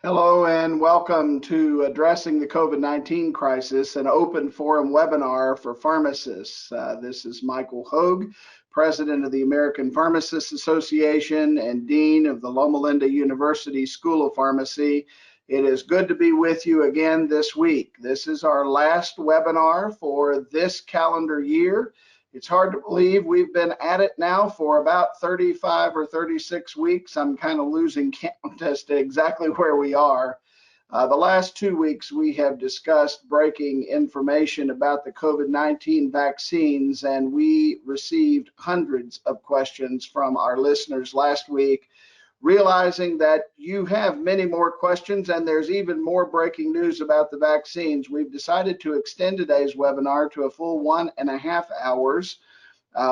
Hello and welcome to Addressing the COVID-19 Crisis, an open forum webinar for pharmacists. This is Michael Hogue, President of the American Pharmacists Association and Dean of the Loma Linda University School of Pharmacy. It is good to be with you again this week. This is our last webinar for this calendar year. It's hard to believe we've been at it now for about 35 or 36 weeks. I'm kind of losing count as to exactly where we are. The last 2 weeks we have discussed breaking information about the COVID-19 vaccines, and we received hundreds of questions from our listeners last week. Realizing that you have many more questions and there's even more breaking news about the vaccines, we've decided to extend today's webinar to a full 1.5 hours.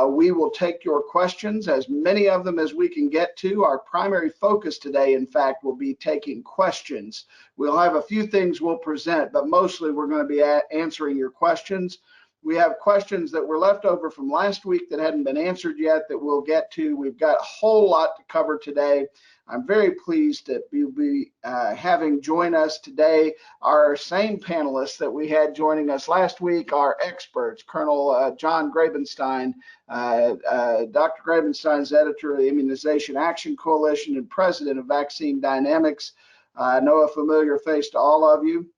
We will take your questions, as many of them as we can get to. Our primary focus today, in fact, will be taking questions. We'll have a few things we'll present, but mostly we're going to be answering your questions. We have questions that were left over from last week that hadn't been answered yet that we'll get to. We've got a whole lot to cover today. I'm very pleased that we'll be having join us today our same panelists that we had joining us last week, our experts, Colonel John Grabenstein. Dr. Grabenstein is editor of the Immunization Action Coalition and president of Vaccine Dynamics. I know a familiar face to all of you,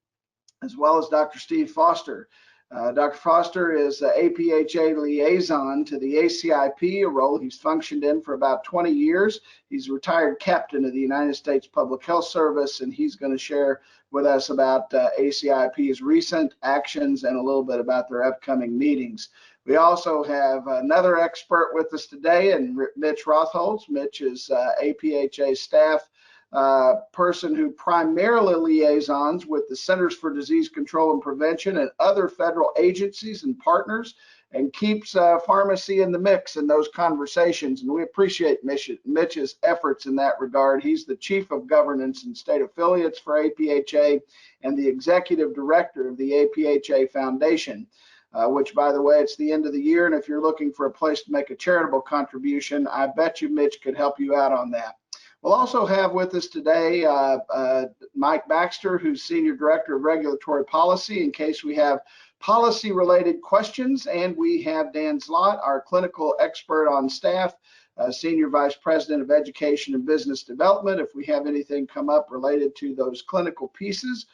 as well as Dr. Steve Foster. Dr. Foster is the APhA liaison to the ACIP, a role he's functioned in for about 20 years. He's a retired captain of the United States Public Health Service, and he's going to share with us about ACIP's recent actions and a little bit about their upcoming meetings. We also have another expert with us today, and Mitch Rotholz. Mitch is APhA staff person who primarily liaisons with the Centers for Disease Control and Prevention and other federal agencies and partners, and keeps pharmacy in the mix in those conversations. And we appreciate Mitch's efforts in that regard. He's the Chief of Governance and State Affiliates for APhA and the Executive Director of the APhA Foundation, which, by the way, it's the end of the year, and if you're looking for a place to make a charitable contribution, I bet you Mitch could help you out on that. We'll also have with us today Mike Baxter, who's Senior Director of Regulatory Policy, in case we have policy-related questions, and we have Dan Zlott, our clinical expert on staff, Senior Vice President of Education and Business Development, if we have anything come up related to those clinical pieces.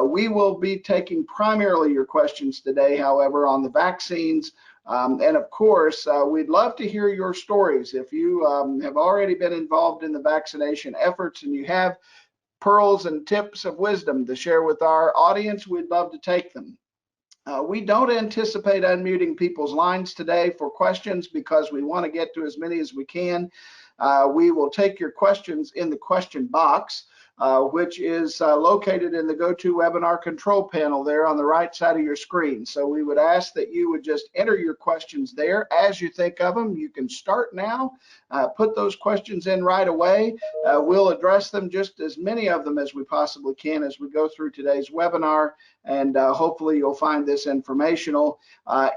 We will be taking primarily your questions today, however, on the vaccines. And of course, we'd love to hear your stories. If you have already been involved in the vaccination efforts and you have pearls and tips of wisdom to share with our audience, we'd love to take them. We don't anticipate unmuting people's lines today for questions because we want to get to as many as we can. We will take your questions in the question box, which is located in the GoToWebinar control panel there on the right side of your screen. So we would ask that you would just enter your questions there as you think of them. You can start now, put those questions in right away. We'll address them, just as many of them as we possibly can as we go through today's webinar, and hopefully you'll find this informational.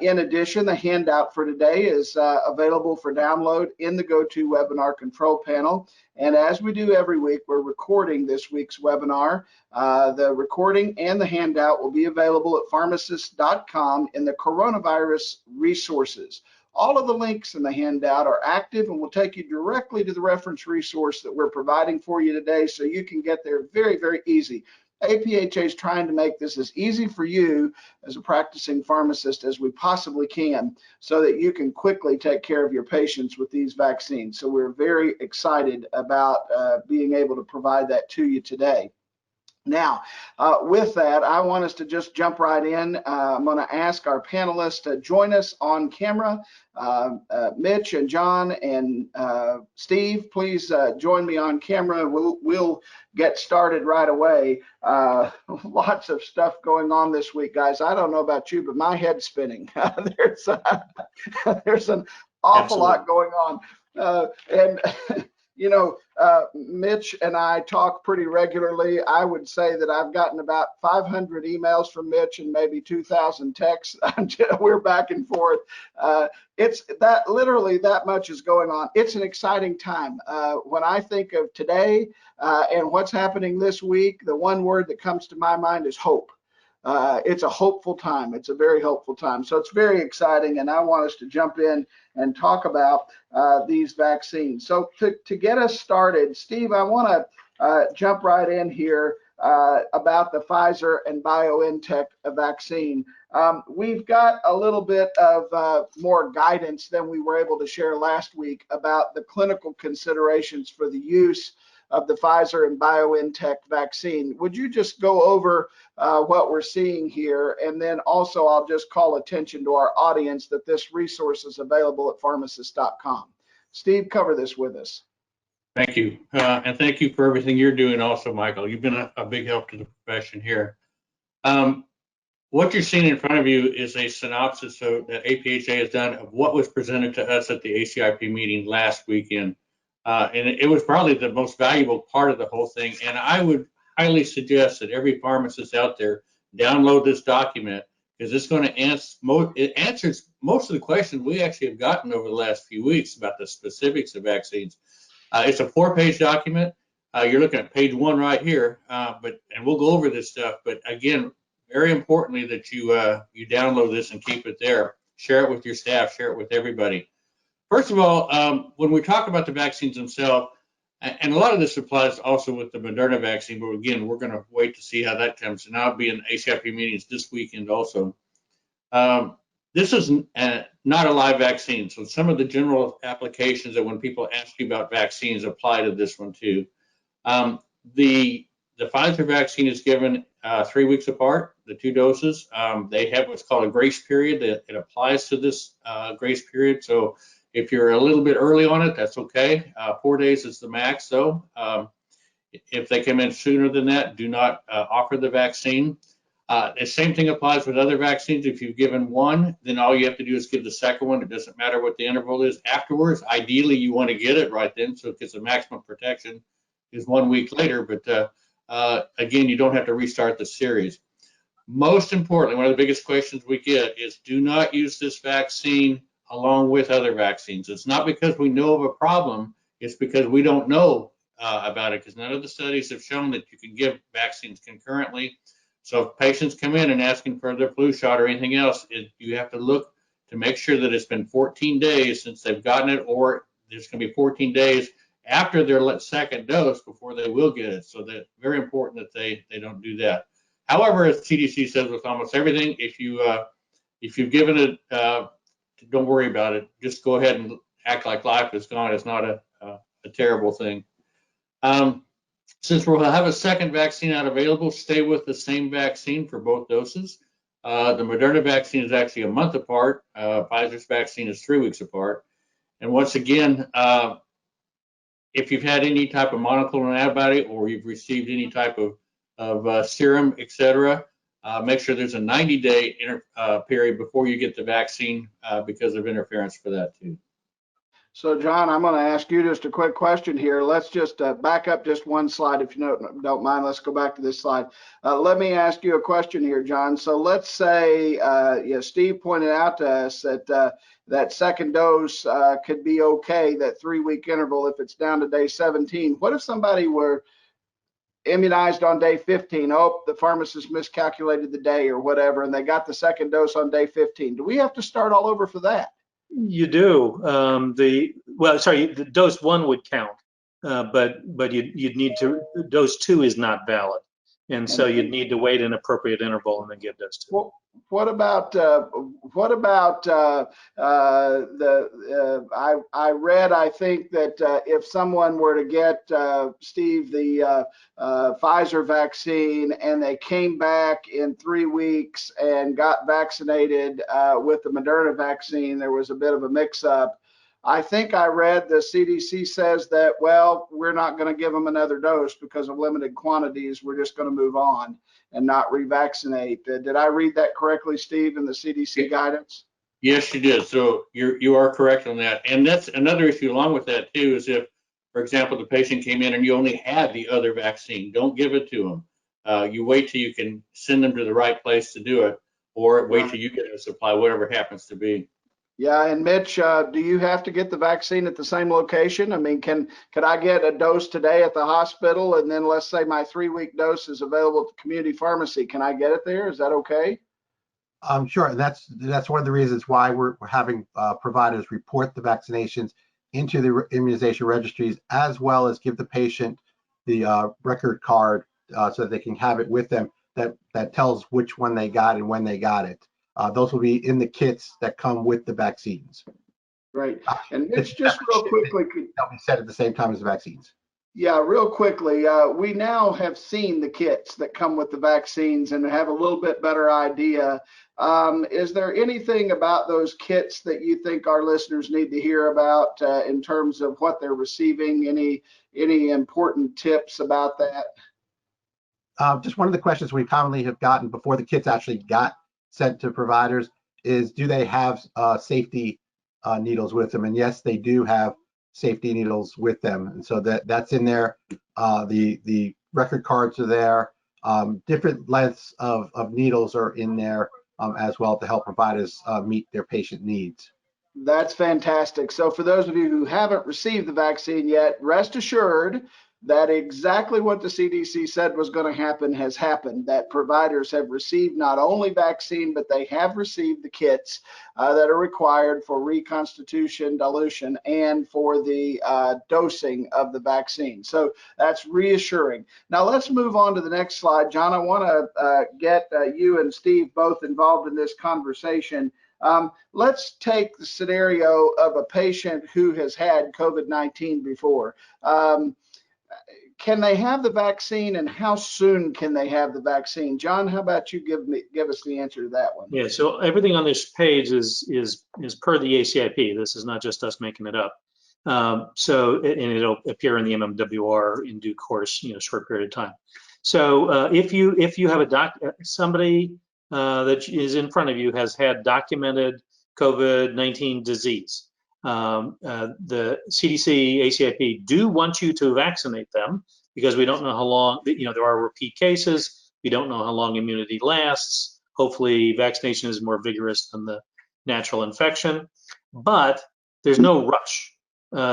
In addition, the handout for today is available for download in the GoToWebinar control panel. And as we do every week, we're recording this week's webinar. The recording and the handout will be available at pharmacists.com in the coronavirus resources. All of the links in the handout are active and will take you directly to the reference resource that we're providing for you today, so you can get there very, very easy. APhA is trying to make this as easy for you as a practicing pharmacist as we possibly can, so that you can quickly take care of your patients with these vaccines. So we're very excited about being able to provide that to you today. Now, with that, I want us to just jump right in. I'm going to ask our panelists to join us on camera. Mitch and John and Steve, please join me on camera. We'll get started right away. Lots of stuff going on this week, guys. I don't know about you, but my head's spinning. There's an awful lot going on. And Mitch and I talk pretty regularly. I would say that I've gotten about 500 emails from Mitch and maybe 2,000 texts. We're back and forth. It's that literally that much is going on. It's an exciting time. When I think of today and what's happening this week, the one word that comes to my mind is hope. It's a hopeful time. It's a very hopeful time. So it's very exciting, and I want us to jump in and talk about these vaccines. So to get us started, Steve, I want to jump right in here about the Pfizer and BioNTech vaccine. We've got a little bit of more guidance than we were able to share last week about the clinical considerations for the use of the Pfizer and BioNTech vaccine. Would you just go over what we're seeing here? And then also I'll just call attention to our audience that this resource is available at pharmacists.com. Steve, cover this with us. Thank you. And thank you for everything you're doing also, Michael. You've been a big help to the profession here. What you're seeing in front of you is a synopsis that APhA has done of what was presented to us at the ACIP meeting last weekend. And it was probably the most valuable part of the whole thing. And I would highly suggest that every pharmacist out there download this document, because it's going to answers most of the questions we actually have gotten over the last few weeks about the specifics of vaccines. It's a 4-page document. You're looking at page 1 right here, and we'll go over this stuff. But again, very importantly that you download this and keep it there. Share it with your staff. Share it with everybody. First of all, when we talk about the vaccines themselves, and a lot of this applies also with the Moderna vaccine, but again, we're going to wait to see how that comes. And I'll be in ACIP meetings this weekend also. This is not a live vaccine, so some of the general applications that when people ask you about vaccines apply to this one too. The Pfizer vaccine is given 3 weeks apart, the 2 doses. They have what's called a grace period that it applies to this grace period. So if you're a little bit early on it, that's okay. 4 days is the max, though. If they come in sooner than that, do not offer the vaccine. The same thing applies with other vaccines. If you've given one, then all you have to do is give the second one. It doesn't matter what the interval is afterwards. Ideally, you want to get it right then, so because the maximum protection is 1 week later. But again, you don't have to restart the series. Most importantly, one of the biggest questions we get is do not use this vaccine along with other vaccines. It's not because we know of a problem, it's because we don't know about it, because none of the studies have shown that you can give vaccines concurrently. So if patients come in and asking for their flu shot or anything else, you have to look to make sure that it's been 14 days since they've gotten it, or there's going to be 14 days after their second dose before they will get it. So that's very important that they don't do that. However, as CDC says with almost everything, if you've given it, don't worry about it. Just go ahead and act like life is gone. It's not a terrible thing. Since we'll have a second vaccine out available, stay with the same vaccine for both doses. The Moderna vaccine is actually a month apart. Pfizer's vaccine is 3 weeks apart. And once again, if you've had any type of monoclonal antibody or you've received any type of serum, etc., make sure there's a 90-day period before you get the vaccine because of interference for that too. So, John, I'm going to ask you just a quick question here. Let's just back up just one slide, if you don't mind. Let's go back to this slide. Let me ask you a question here, John. So let's say, Steve pointed out to us that that second dose could be okay, that 3-week interval, if it's down to day 17. What if somebody were immunized on day 15? Oh, the pharmacist miscalculated the day or whatever, and they got the second dose on day 15. Do we have to start all over for that? You do. The dose 1 would count, but you'd need to. Dose 2 is not valid, and so you'd need to wait an appropriate interval and then give dose 2. Well, what about I read, I think that if someone were to get Steve the Pfizer vaccine and they came back in 3 weeks and got vaccinated with the Moderna vaccine, there was a bit of a mix-up. I think I read the CDC says that, well, we're not going to give them another dose because of limited quantities. We're just going to move on and not revaccinate. Did I read that correctly, Steve, in the CDC guidance? Yes, you did. So you are correct on that. And that's another issue along with that too, is if, For example, the patient came in and you only had the other vaccine. Don't give it to them. You wait till you can send them to the right place to do it, or wait till you get a supply, whatever happens to be. Yeah, and Mitch, do you have to get the vaccine at the same location? I mean, could I get a dose today at the hospital, and then let's say my 3-week dose is available at the community pharmacy? Can I get it there? Is that okay? Sure, and that's one of the reasons why we're having providers report the vaccinations into the immunization registries, as well as give the patient the record card so that they can have it with them that tells which one they got and when they got it. Those will be in the kits that come with the vaccines. Right. And Mitch, just real quickly, they'll be set at the same time as the vaccines. Yeah, real quickly, we now have seen the kits that come with the vaccines and have a little bit better idea. Is there anything about those kits that you think our listeners need to hear about in terms of what they're receiving? Any important tips about that? Just one of the questions we commonly have gotten before the kits actually got sent to providers is, do they have safety needles with them? And yes, they do have safety needles with them, and so that's in there. The record cards are there. Different lengths of needles are in there as well to help providers meet their patient needs. That's fantastic. So for those of you who haven't received the vaccine yet, rest assured that exactly what the CDC said was going to happen has happened, that providers have received not only vaccine, but they have received the kits that are required for reconstitution, dilution, and for the dosing of the vaccine. So that's reassuring. Now let's move on to the next slide. John, I want to get you and Steve both involved in this conversation. Let's take the scenario of a patient who has had COVID-19 before. Can they have the vaccine, and how soon can they have the vaccine? John, how about you give us the answer to that one? Yeah, so everything on this page is per the ACIP. This is not just us making it up. And it'll appear in the MMWR in due course, short period of time. So if you have somebody that is in front of you has had documented COVID-19 disease, the CDC, ACIP do want you to vaccinate them because we don't know how long, there are repeat cases. We don't know how long immunity lasts. Hopefully vaccination is more vigorous than the natural infection, but there's no rush.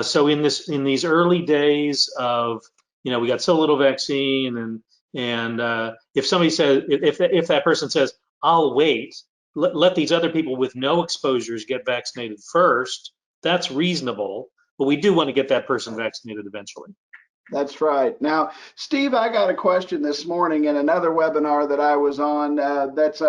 So in these early days of, we got so little vaccine, and if somebody says, if that person says, I'll wait, let these other people with no exposures get vaccinated first, that's reasonable, but we do want to get that person vaccinated eventually. That's right. Now, Steve, I got a question this morning in another webinar that I was on that's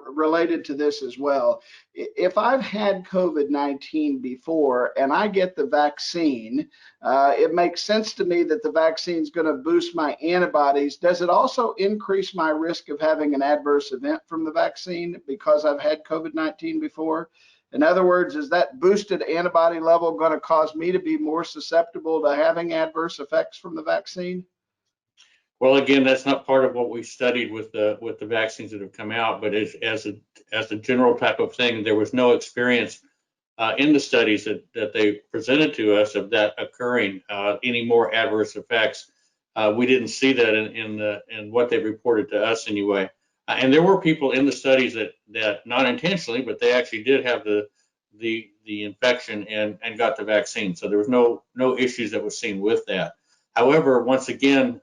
related to this as well. If I've had COVID-19 before and I get the vaccine, it makes sense to me that the vaccine is going to boost my antibodies. Does it also increase my risk of having an adverse event from the vaccine because I've had COVID-19 before? In other words, is that boosted antibody level going to cause me to be more susceptible to having adverse effects from the vaccine? Well, again, that's not part of what we studied with the vaccines that have come out, but as a general type of thing, there was no experience in the studies that they presented to us of that occurring, any more adverse effects. We didn't see that in what they reported to us anyway. And there were people in the studies that not intentionally, but they actually did have the infection and got the vaccine. So there was no issues that was seen with that. However, once again,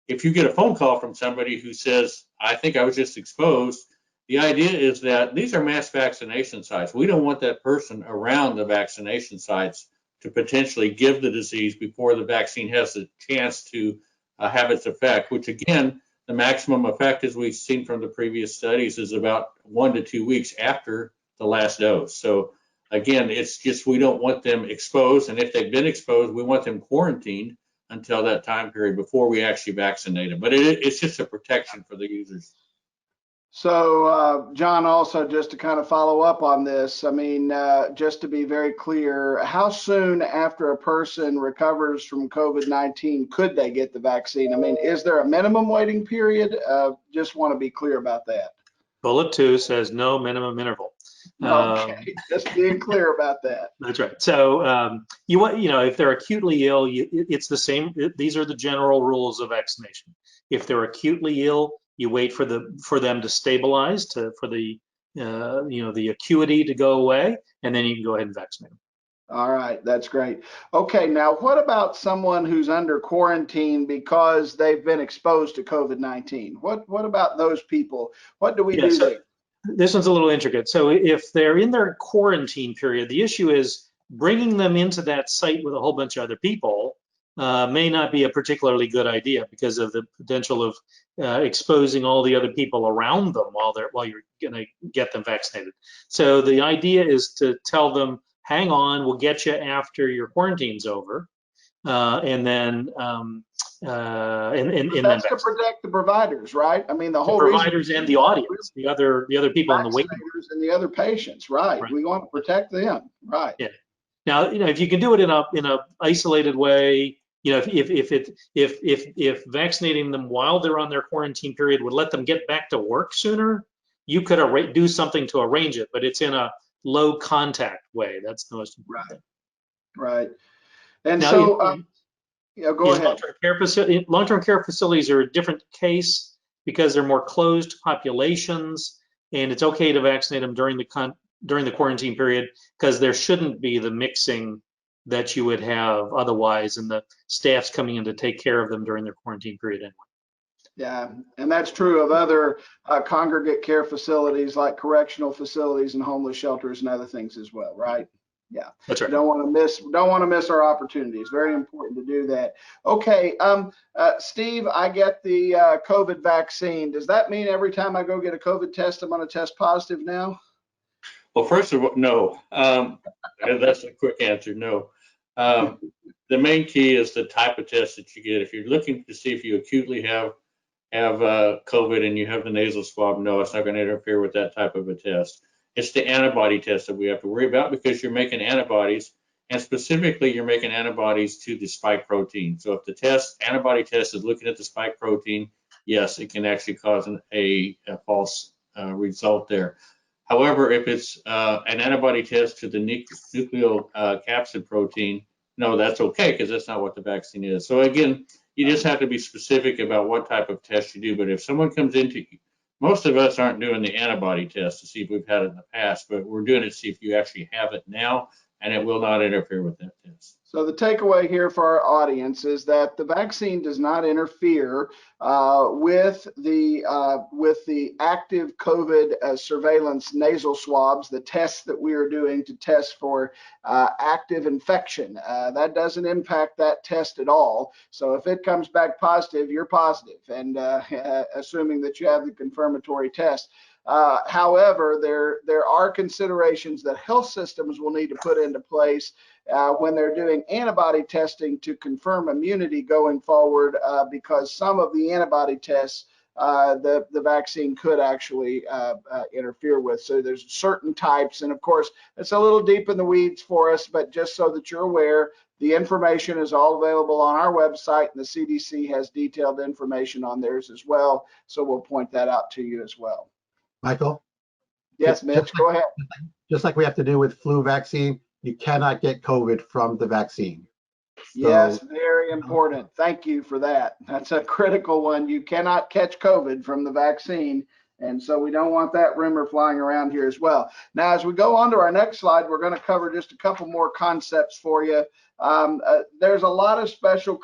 if you get a phone call from somebody who says, I think I was just exposed, the idea is that these are mass vaccination sites. We don't want that person around the vaccination sites to potentially give the disease before the vaccine has a chance to have its effect, which again, the maximum effect, as we've seen from the previous studies, is about 1 to 2 weeks after the last dose. So again, it's just we don't want them exposed, and if they've been exposed, we want them quarantined until that time period before we actually vaccinate them. But it's just a protection for the users. So, John, also just to kind of follow up on this, I mean, just to be very clear, how soon after a person recovers from COVID-19 could they get the vaccine? I mean, is there a minimum waiting period? Just want to be clear about that. Bullet 2 says no minimum interval. Okay, just being clear about that. That's right. So if they're acutely ill, it's the same. These are the general rules of vaccination. If they're acutely ill, you wait for them to stabilize, for the acuity to go away, and then you can go ahead and vaccinate them. All right, that's great. Okay, now what about someone who's under quarantine because they've been exposed to COVID-19? What about those people? What do we do there? This one's a little intricate. So if they're in their quarantine period, the issue is bringing them into that site with a whole bunch of other people may not be a particularly good idea because of the potential of exposing all the other people around them while you're going to get them vaccinated. So the idea is to tell them, hang on, we'll get you after your quarantine's over, and then that's to protect the providers, right? I mean, the whole providers and the audience, the other people in the waiting room, and the other patients, right? We want to protect them, right? Yeah. Now, if you can do it in a isolated way, if vaccinating them while they're on their quarantine period would let them get back to work sooner, you could do something to arrange it, but it's in a low contact way. That's the most important thing. Right. And now, so, go ahead. Long-term care facilities are a different case because they're more closed populations, and it's okay to vaccinate them during the quarantine period because there shouldn't be the mixing that you would have otherwise, and the staff's coming in to take care of them during their quarantine period anyway. Yeah, and that's true of other congregate care facilities like correctional facilities and homeless shelters and other things as well, right? Yeah, that's right. Don't want to miss our opportunities. Very important to do that. Okay, Steve, I get the COVID vaccine. Does that mean every time I go get a COVID test, I'm going to test positive now? Well, first of all, no. That's a quick answer. No. The main key is the type of test that you get. If you're looking to see if you acutely have COVID and you have the nasal swab, no, it's not going to interfere with that type of a test. It's the antibody test that we have to worry about because you're making antibodies, and specifically you're making antibodies to the spike protein. So if the antibody test is looking at the spike protein, yes, it can actually cause a false result there. However, if it's an antibody test to the nuclear capsid protein, no, that's okay because that's not what the vaccine is. So again, you just have to be specific about what type of test you do. But if someone comes into, most of us aren't doing the antibody test to see if we've had it in the past, but we're doing it to see if you actually have it now, and it will not interfere with that test. So the takeaway here for our audience is that the vaccine does not interfere with the active COVID surveillance nasal swabs, the tests that we are doing to test for active infection. That doesn't impact that test at all. So if it comes back positive, you're positive, and assuming that you have the confirmatory test. However, there are considerations that health systems will need to put into place when they're doing antibody testing to confirm immunity going forward, because some of the antibody tests the vaccine could actually interfere with. So there's certain types, and of course, it's a little deep in the weeds for us, but just so that you're aware, the information is all available on our website, and the CDC has detailed information on theirs as well. So we'll point that out to you as well. Michael? Yes, Mitch, go ahead. Just like we have to do with flu vaccine, you cannot get COVID from the vaccine. Yes, very important. Thank you for that. That's a critical one. You cannot catch COVID from the vaccine. And so we don't want that rumor flying around here as well. Now, as we go on to our next slide, we're going to cover just a couple more concepts for you. There's a lot of special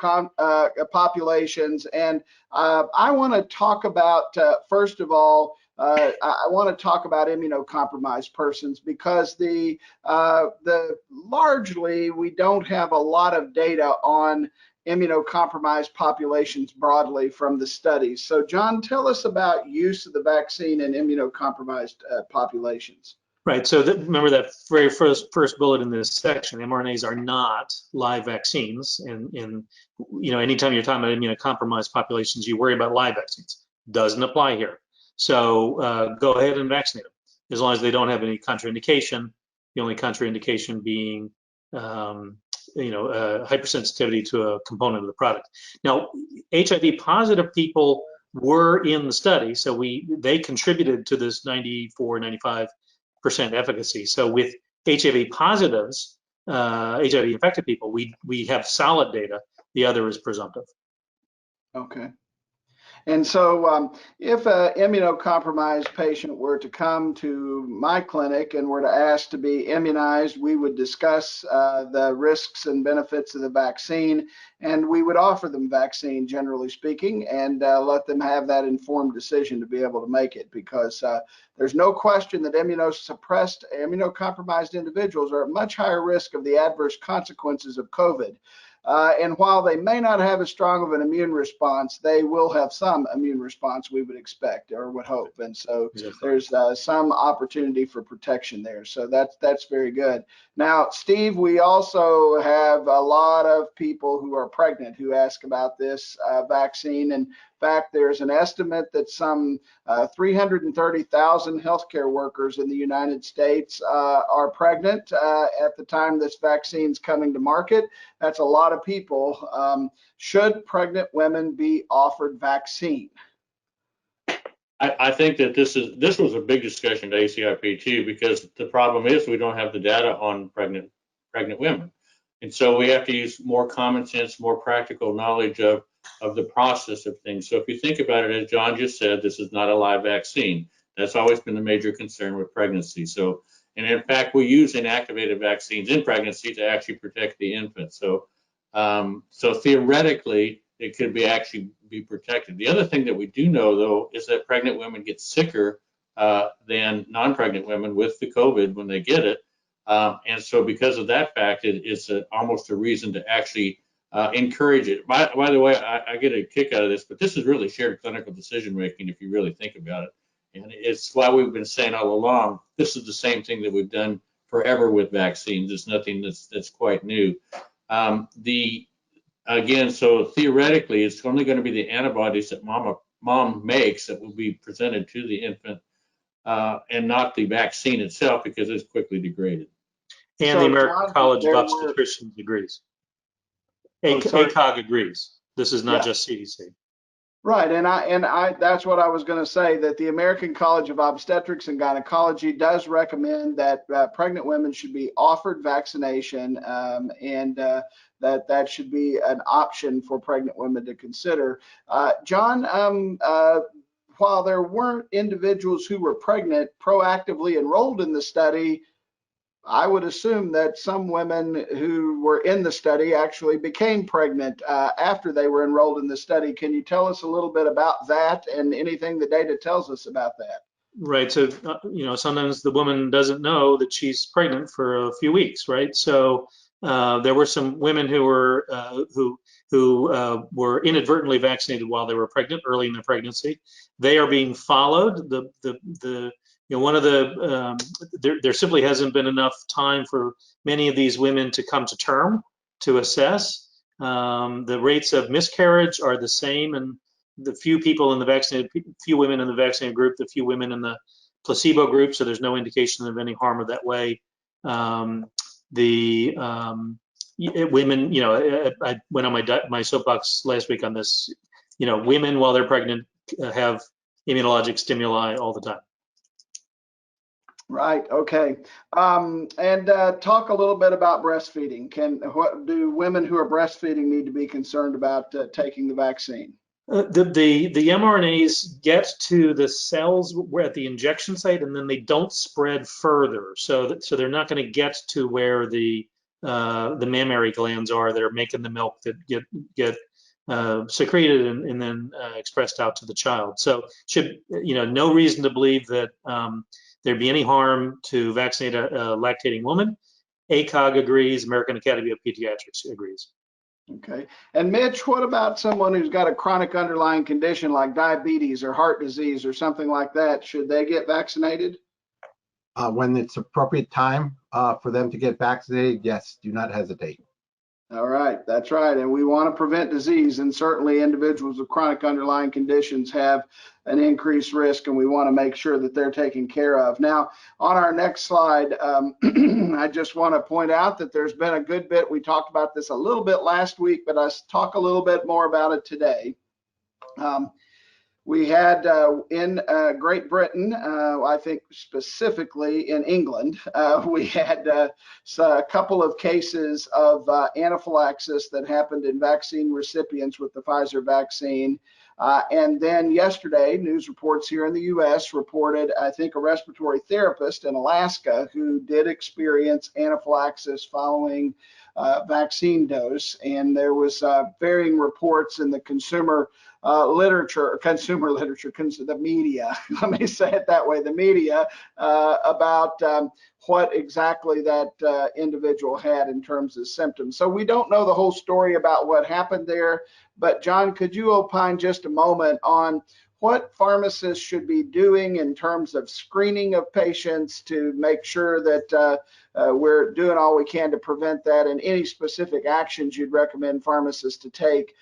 populations, and I want to talk about, first of all, I want to talk about immunocompromised persons because largely we don't have a lot of data on immunocompromised populations broadly from the studies. So John, tell us about use of the vaccine in immunocompromised populations. Right, so remember that very first bullet in this section, mRNAs are not live vaccines. And anytime you're talking about immunocompromised populations, you worry about live vaccines. Doesn't apply here. So go ahead and vaccinate them as long as they don't have any contraindication. The only contraindication being hypersensitivity to a component of the product. Now, HIV positive people were in the study, so they contributed to this 94, 95 efficacy. So with HIV positives, HIV infected people, we have solid data. The other is presumptive. Okay. And so if an immunocompromised patient were to come to my clinic and were to ask to be immunized, we would discuss the risks and benefits of the vaccine, and we would offer them vaccine, generally speaking, and let them have that informed decision to be able to make it, because there's no question that immunosuppressed, immunocompromised individuals are at much higher risk of the adverse consequences of COVID. And while they may not have as strong of an immune response, they will have some immune response, we would expect or would hope. And so there's some opportunity for protection there. So that's very good. Now, Steve, we also have a lot of people who are pregnant who ask about this vaccine. In fact, there's an estimate that some 330,000 healthcare workers in the United States are pregnant at the time this vaccine's coming to market. That's a lot of people. Should pregnant women be offered vaccine? I think that this was a big discussion at ACIP too, because the problem is we don't have the data on pregnant women. And so we have to use more common sense, more practical knowledge of the process of things. So if you think about it, as John just said, this is not a live vaccine. That's always been the major concern with pregnancy. So, and in fact, we use inactivated vaccines in pregnancy to actually protect the infant. So, so theoretically, it could actually be protected. The other thing that we do know, though, is that pregnant women get sicker than non-pregnant women with the COVID when they get it. And so because of that fact, it's almost a reason to actually encourage it. By the way, I get a kick out of this, but this is really shared clinical decision-making if you really think about it. And it's why we've been saying all along, this is the same thing that we've done forever with vaccines. It's nothing that's quite new. Again, so theoretically, it's only going to be the antibodies that mom makes that will be presented to the infant, and not the vaccine itself, because it's quickly degraded. And So, the American John, College of Obstetricians agrees. ACOG agrees. This is not just CDC. Right, and I that's what I was going to say, that the American College of Obstetrics and Gynecology does recommend that pregnant women should be offered vaccination, and that should be an option for pregnant women to consider. John, while there weren't individuals who were pregnant proactively enrolled in the study, I would assume that some women who were in the study actually became pregnant after they were enrolled in the study. Can you tell us a little bit about that and anything the data tells us about that? Right. So, sometimes the woman doesn't know that she's pregnant for a few weeks, right? So there were some women who were were inadvertently vaccinated while they were pregnant, early in their pregnancy. They are being followed. There simply hasn't been enough time for many of these women to come to term to assess. The rates of miscarriage are the same, and the few women in the vaccinated group, the few women in the placebo group, so there's no indication of any harm of that way. Women, I went on my soapbox last week on this. Women while they're pregnant have immunologic stimuli all the time. Right. Okay. And talk a little bit about breastfeeding. What do women who are breastfeeding need to be concerned about taking the vaccine? The mRNAs get to the cells at the injection site, and then they don't spread further. So they're not going to get to where the mammary glands are that are making the milk that get secreted and then expressed out to the child. So no reason to believe that there'd be any harm to vaccinate a lactating woman. ACOG agrees. American Academy of Pediatrics agrees. Okay. And Mitch, what about someone who's got a chronic underlying condition like diabetes or heart disease or something like that? Should they get vaccinated? When it's appropriate time for them to get vaccinated, yes, do not hesitate. All right, that's right. And we want to prevent disease, and certainly individuals with chronic underlying conditions have an increased risk, and we want to make sure that they're taken care of. Now, on our next slide, I just want to point out that there's been a good bit. We talked about this a little bit last week, but I'll talk a little bit more about it today. We had in Great Britain, I think specifically in England, we had a couple of cases of anaphylaxis that happened in vaccine recipients with the Pfizer vaccine. And then yesterday, news reports here in the US reported, I think, a respiratory therapist in Alaska who did experience anaphylaxis following vaccine dose. And there was varying reports in the consumer literature, the media, let me say it that way, the media, about what exactly that individual had in terms of symptoms. So we don't know the whole story about what happened there, but John, could you opine just a moment on what pharmacists should be doing in terms of screening of patients to make sure that we're doing all we can to prevent that, and any specific actions you'd recommend pharmacists to take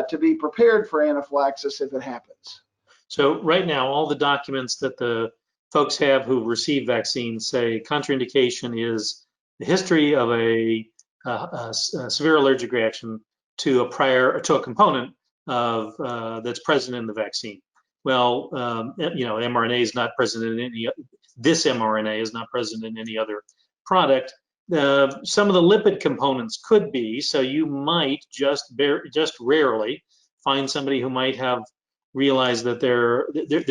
to be prepared for anaphylaxis if it happens? So right now, all the documents that the folks have who receive vaccines say contraindication is the history of a severe allergic reaction to a component of that's present in the vaccine. Well, mRNA is not present in any. This mRNA is not present in any other product. Some of the lipid components could be, so you might just rarely find somebody who might have realized that there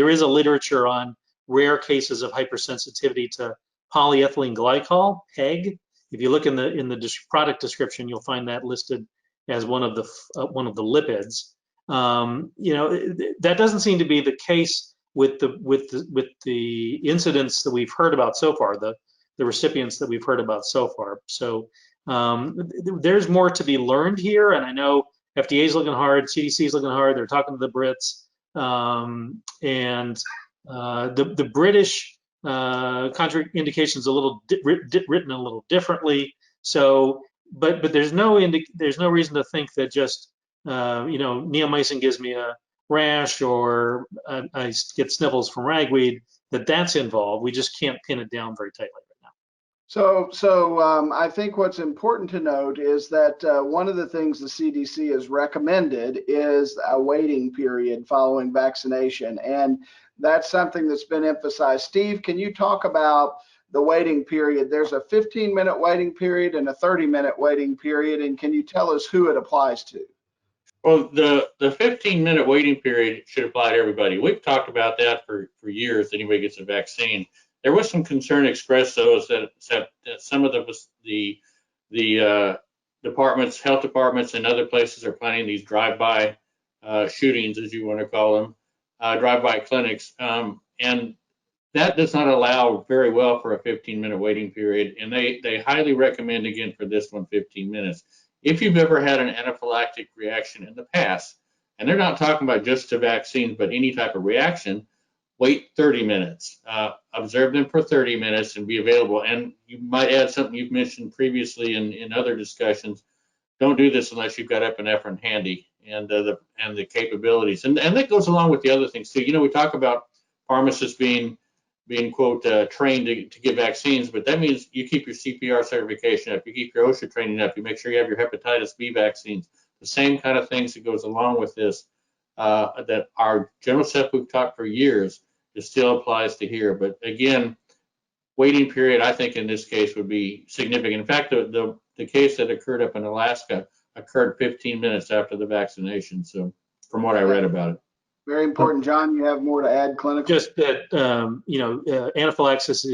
is a literature on rare cases of hypersensitivity to polyethylene glycol, PEG. If you look in the product description, you'll find that listed as one of the lipids. That doesn't seem to be the case with the incidents that we've heard about so far, the recipients that we've heard about so far. So there's more to be learned here, and I know FDA is looking hard, CDC is looking hard. They're talking to the Brits, and the British contraindication is a little written a little differently. So, but there's no reason to think that just neomycin gives me a rash or I get sniffles from ragweed, that's involved. We just can't pin it down very tightly right now. So I think what's important to note is that one of the things the CDC has recommended is a waiting period following vaccination, and that's something that's been emphasized. Steve, can you talk about the waiting period? There's a 15-minute waiting period and a 30-minute waiting period, and can you tell us who it applies to? Well, the 15-minute waiting period should apply to everybody. We've talked about that for years. Anybody gets a vaccine. There was some concern expressed, though, that some of the departments, health departments, and other places are planning these drive-by shootings, as you want to call them, drive-by clinics, and that does not allow very well for a 15-minute waiting period. And they highly recommend, again, for this one, 15 minutes. If you've ever had an anaphylactic reaction in the past, and they're not talking about just to vaccines, but any type of reaction, wait 30 minutes. Observe them for 30 minutes and be available. And you might add something you've mentioned previously in other discussions. Don't do this unless you've got epinephrine handy and the capabilities. And that goes along with the other things too. We talk about pharmacists being quote trained to give vaccines, but that means you keep your CPR certification up, you keep your OSHA training up, you make sure you have your hepatitis B vaccines, the same kind of things that goes along with this, that our general stuff we've taught for years, it still applies to here. But again, waiting period, I think in this case would be significant. In fact, the case that occurred up in Alaska occurred 15 minutes after the vaccination. So from what I read about it. Very important. John, you have more to add clinically? Just that, anaphylaxis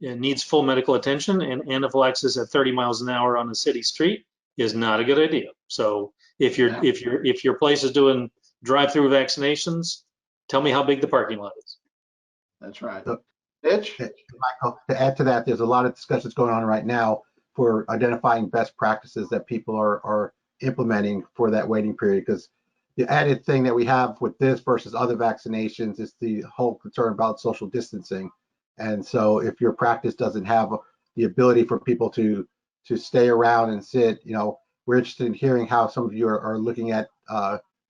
needs full medical attention, and anaphylaxis at 30 miles an hour on a city street is not a good idea. So if your place is doing drive-through vaccinations, tell me how big the parking lot is. That's right. Mitch? Michael, to add to that, there's a lot of discussions going on right now for identifying best practices that people are implementing for that waiting period, because the added thing that we have with this versus other vaccinations is the whole concern about social distancing. And so if your practice doesn't have the ability for people to stay around and sit, we're interested in hearing how some of you are looking at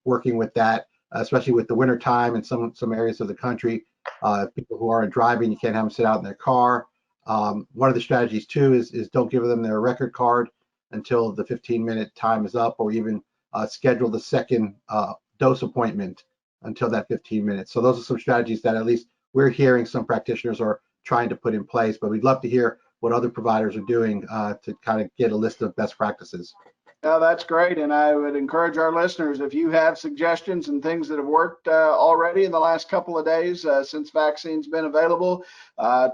working with that, especially with the winter time in some areas of the country. People who aren't driving, you can't have them sit out in their car. One of the strategies too is don't give them their record card until the 15-minute time is up, or even schedule the second dose appointment until that 15 minutes. So those are some strategies that at least we're hearing some practitioners are trying to put in place, but we'd love to hear what other providers are doing to kind of get a list of best practices. No, that's great, and I would encourage our listeners, if you have suggestions and things that have worked already in the last couple of days since vaccine's been available,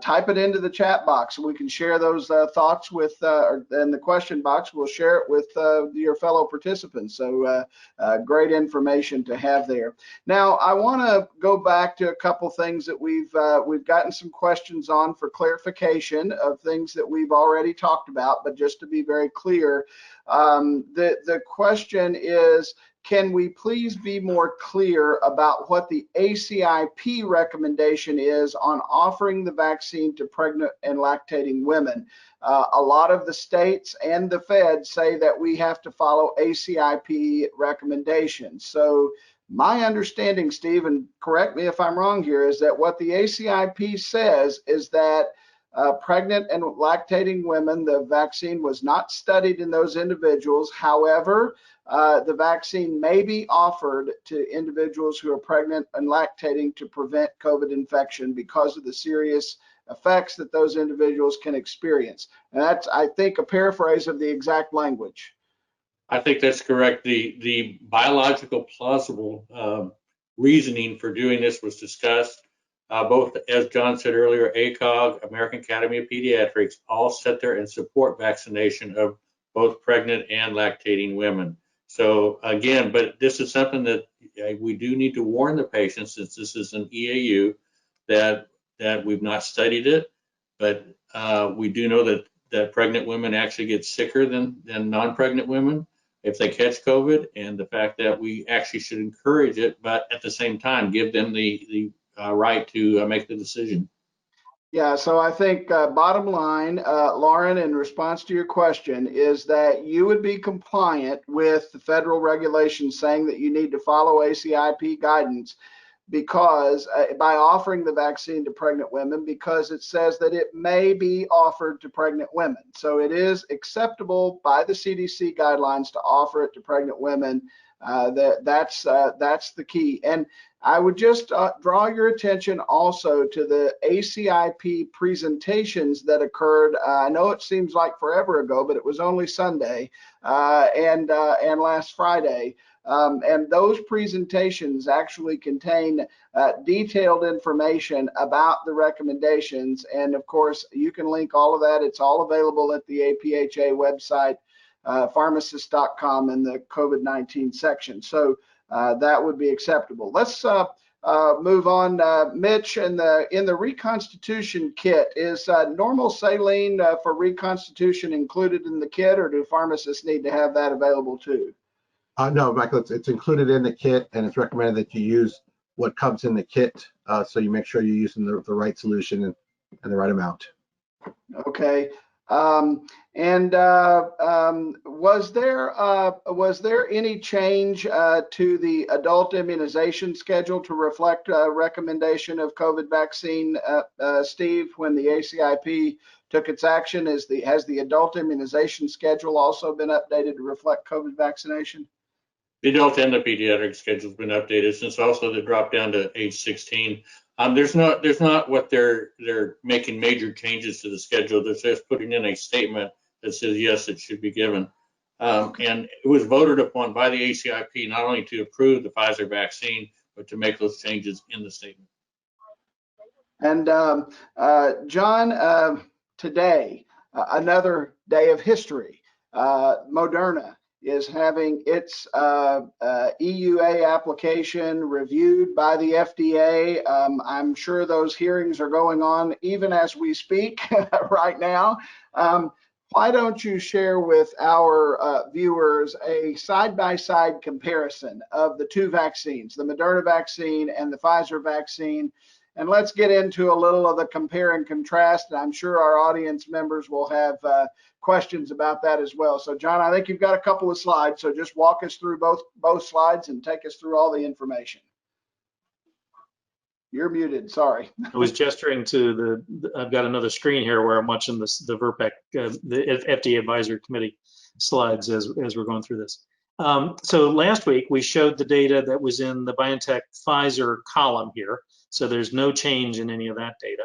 type it into the chat box. We can share those thoughts with, in the question box, we'll share it with your fellow participants. So great information to have there. Now, I want to go back to a couple things that we've gotten some questions on for clarification of things that we've already talked about, but just to be very clear, the question is, can we please be more clear about what the ACIP recommendation is on offering the vaccine to pregnant and lactating women? A lot of the states and the Fed say that we have to follow ACIP recommendations. So my understanding, Steve, and correct me if I'm wrong here, is that what the ACIP says is that pregnant and lactating women, the vaccine was not studied in those individuals. However, the vaccine may be offered to individuals who are pregnant and lactating to prevent COVID infection because of the serious effects that those individuals can experience. And that's, I think, a paraphrase of the exact language. I think that's correct. The biological plausible reasoning for doing this was discussed. Both, as John said earlier, ACOG, American Academy of Pediatrics, all sit there and support vaccination of both pregnant and lactating women. So again, but this is something that we do need to warn the patients, since this is an EAU, that we've not studied it, but we do know that pregnant women actually get sicker than non-pregnant women if they catch COVID, and the fact that we actually should encourage it, but at the same time give them the right to make the decision. Yeah, so I think bottom line, Lauren, in response to your question, is that you would be compliant with the federal regulations saying that you need to follow ACIP guidance because by offering the vaccine to pregnant women, because it says that it may be offered to pregnant women. So it is acceptable by the CDC guidelines to offer it to pregnant women. That's the key. And I would just draw your attention also to the ACIP presentations that occurred. I know it seems like forever ago, but it was only Sunday and last Friday. And those presentations actually contain detailed information about the recommendations. And of course, you can link all of that. It's all available at the APhA website, pharmacists.com, in the COVID-19 section. So that would be acceptable. Let's move on. Mitch, in the reconstitution kit, is normal saline for reconstitution included in the kit, or do pharmacists need to have that available too? No, Michael, it's included in the kit, and it's recommended that you use what comes in the kit, so you make sure you're using the right solution and the right amount. Okay. Was there any change to the adult immunization schedule to reflect a recommendation of COVID vaccine, Steve, when the ACIP took its action? Has the adult immunization schedule also been updated to reflect COVID vaccination? The adult and the pediatric schedule has been updated since also they dropped down to age 16. There's not what they're making major changes to the schedule. They're just putting in a statement that says yes, it should be given. And it was voted upon by the ACIP not only to approve the Pfizer vaccine, but to make those changes in the statement. And John, today, another day of history. Moderna is having its EUA application reviewed by the FDA. I'm sure those hearings are going on even as we speak right now. Why don't you share with our viewers a side-by-side comparison of the two vaccines, the Moderna vaccine and the Pfizer vaccine, and let's get into a little of the compare and contrast. And I'm sure our audience members will have questions about that as well. So John, I think you've got a couple of slides, so just walk us through both slides and take us through all the information. You're muted, sorry. I was gesturing to I've got another screen here where I'm watching the VRBPAC, the FDA Advisory Committee slides as we're going through this. So last week we showed the data that was in the BioNTech Pfizer column here. So there's no change in any of that data.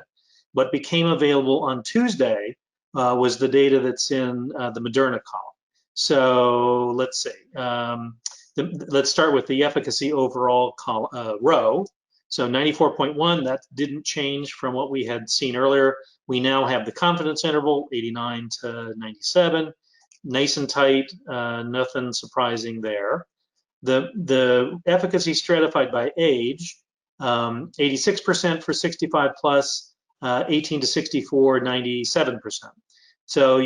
What became available on Tuesday was the data that's in the Moderna column. So let's see. Let's start with the efficacy overall row. So 94.1, that didn't change from what we had seen earlier. We now have the confidence interval, 89 to 97. Nice and tight, nothing surprising there. The efficacy stratified by age, 86% for 65 plus, 18 to 64, 97%. So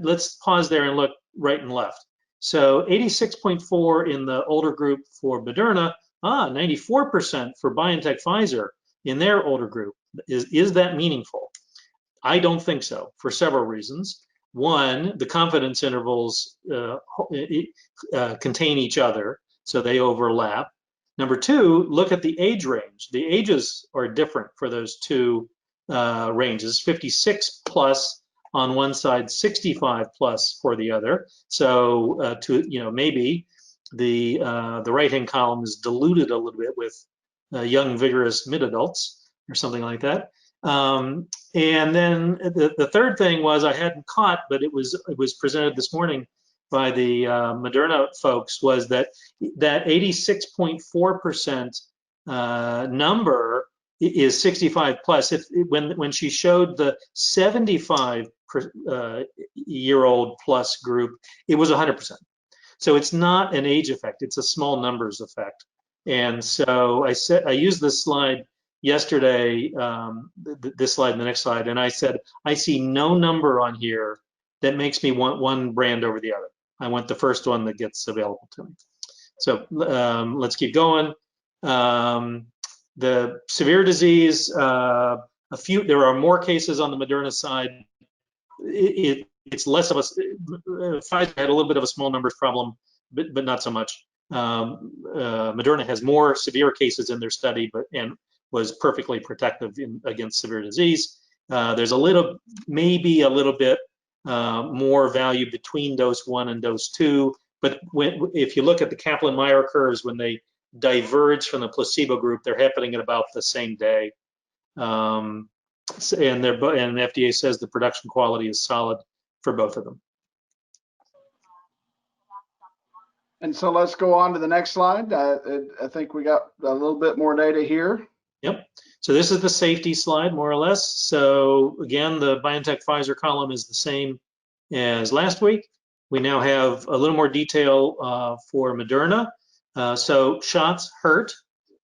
let's pause there and look right and left. So 86.4 in the older group for Moderna, 94% for BioNTech Pfizer in their older group. Is that meaningful? I don't think so, for several reasons. One, the confidence intervals contain each other, so they overlap. Number two, look at the age range. The ages are different for those two ranges, 56 plus on one side, 65 plus for the other. So maybe the right-hand column is diluted a little bit with young, vigorous mid-adults or something like that. And then the third thing was I hadn't caught, but it was presented this morning by the Moderna folks, was that 86.4% number is 65 plus. When she showed the 75-year-old plus group, it was 100%. So it's not an age effect; it's a small numbers effect. And so I used this slide yesterday, this slide and the next slide, and I said, I see no number on here that makes me want one brand over the other. I want the first one that gets available to me. So let's keep going. The severe disease, there are more cases on the Moderna side. It's less of a, Pfizer had a little bit of a small numbers problem, but not so much. Moderna has more severe cases in their study, and was perfectly protective against severe disease. There's maybe a little bit more value between dose 1 and dose 2, but if you look at the Kaplan-Meier curves, when they diverge from the placebo group, they're happening at about the same day. And the FDA says the production quality is solid for both of them. And so let's go on to the next slide. I think we got a little bit more data here. Yep. So this is the safety slide, more or less. So again, the BioNTech Pfizer column is the same as last week. We now have a little more detail for Moderna. So shots hurt.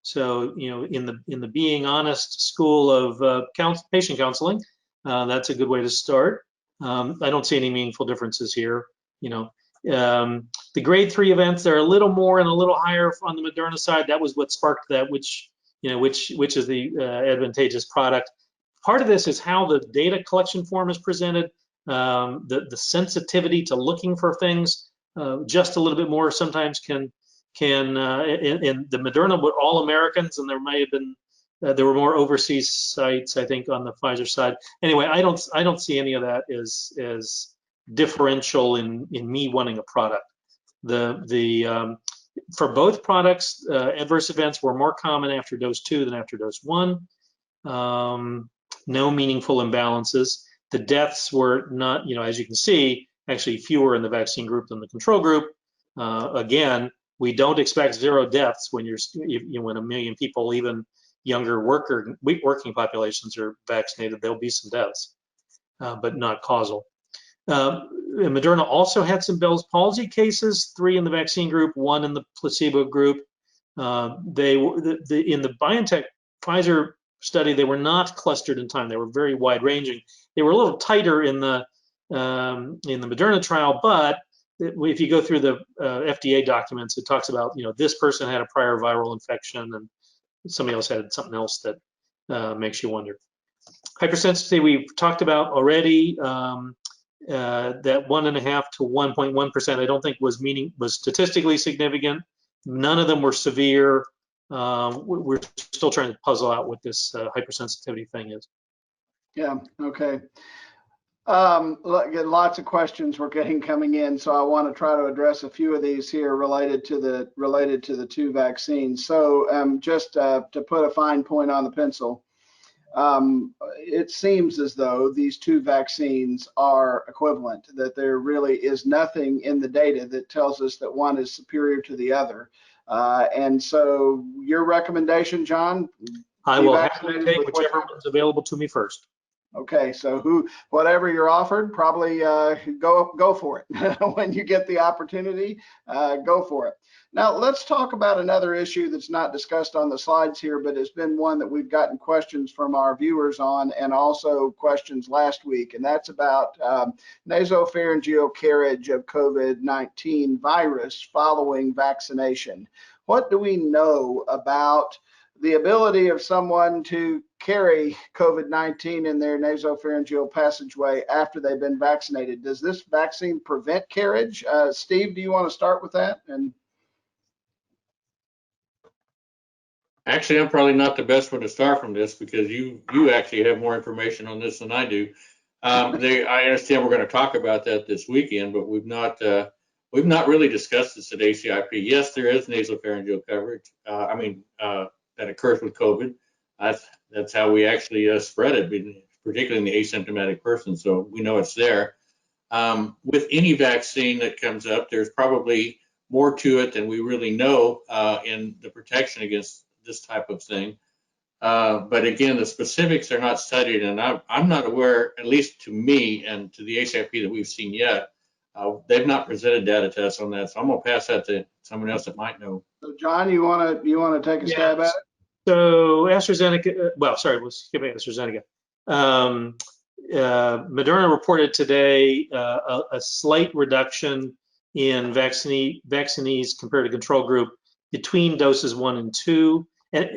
So in the Being Honest school of patient counseling, that's a good way to start. I don't see any meaningful differences here. The grade 3 events, they're a little more and a little higher on the Moderna side. That was what sparked that, which is the advantageous product. Part of this is how the data collection form is presented, the sensitivity to looking for things just a little bit more sometimes can in the Moderna were all Americans, and there may have been there were more overseas sites, I think, on the Pfizer side. Anyway, I don't see any of that as differential in me wanting a product. For both products, adverse events were more common after dose 2 than after dose 1. No meaningful imbalances. The deaths were not, as you can see, actually fewer in the vaccine group than the control group. Again, we don't expect 0 deaths when when 1 million people, even younger working populations, are vaccinated. There'll be some deaths, but not causal. Moderna also had some Bell's palsy cases, 3 in the vaccine group, 1 in the placebo group. In the BioNTech Pfizer study, they were not clustered in time. They were very wide ranging. They were a little tighter in the Moderna trial, but if you go through the FDA documents, it talks about, this person had a prior viral infection and somebody else had something else that makes you wonder. Hypersensitivity we've talked about already. That 1.5 to 1.1%, I don't think was statistically significant. None of them were severe. We're still trying to puzzle out what this hypersensitivity thing is. Yeah. Okay. Look, lots of questions we're getting coming in, so I want to try to address a few of these here related to the two vaccines. So just to put a fine point on the pencil, it seems as though these two vaccines are equivalent, that there really is nothing in the data that tells us that one is superior to the other. And so your recommendation, John? I will happily take whichever one's available to me first. Okay, so whatever you're offered, probably go for it. When you get the opportunity, go for it. Now let's talk about another issue that's not discussed on the slides here, but it's been one that we've gotten questions from our viewers on, and also questions last week, and that's about nasopharyngeal carriage of COVID-19 virus following vaccination. What do we know about the ability of someone to carry COVID-19 in their nasopharyngeal passageway after they've been vaccinated? Does this vaccine prevent carriage? Steve, do you want to start with that? And actually, I'm probably not the best one to start from this, because you actually have more information on this than I do. I understand we're going to talk about that this weekend, but we've not really discussed this at ACIP. Yes, there is nasopharyngeal coverage. That occurs with COVID. That's how we actually spread it, particularly in the asymptomatic person. So we know it's there. With any vaccine that comes up, there's probably more to it than we really know in the protection against this type of thing. But again, the specifics are not studied, and I'm not aware, at least to me and to the ACIP that we've seen yet, they've not presented data to us on that. So I'm going to pass that to someone else that might know. so John, you want to take a stab at it? So AstraZeneca, well, sorry, we'll skip AstraZeneca. Moderna reported today a slight reduction in vaccinees compared to control group between doses 1 and 2. And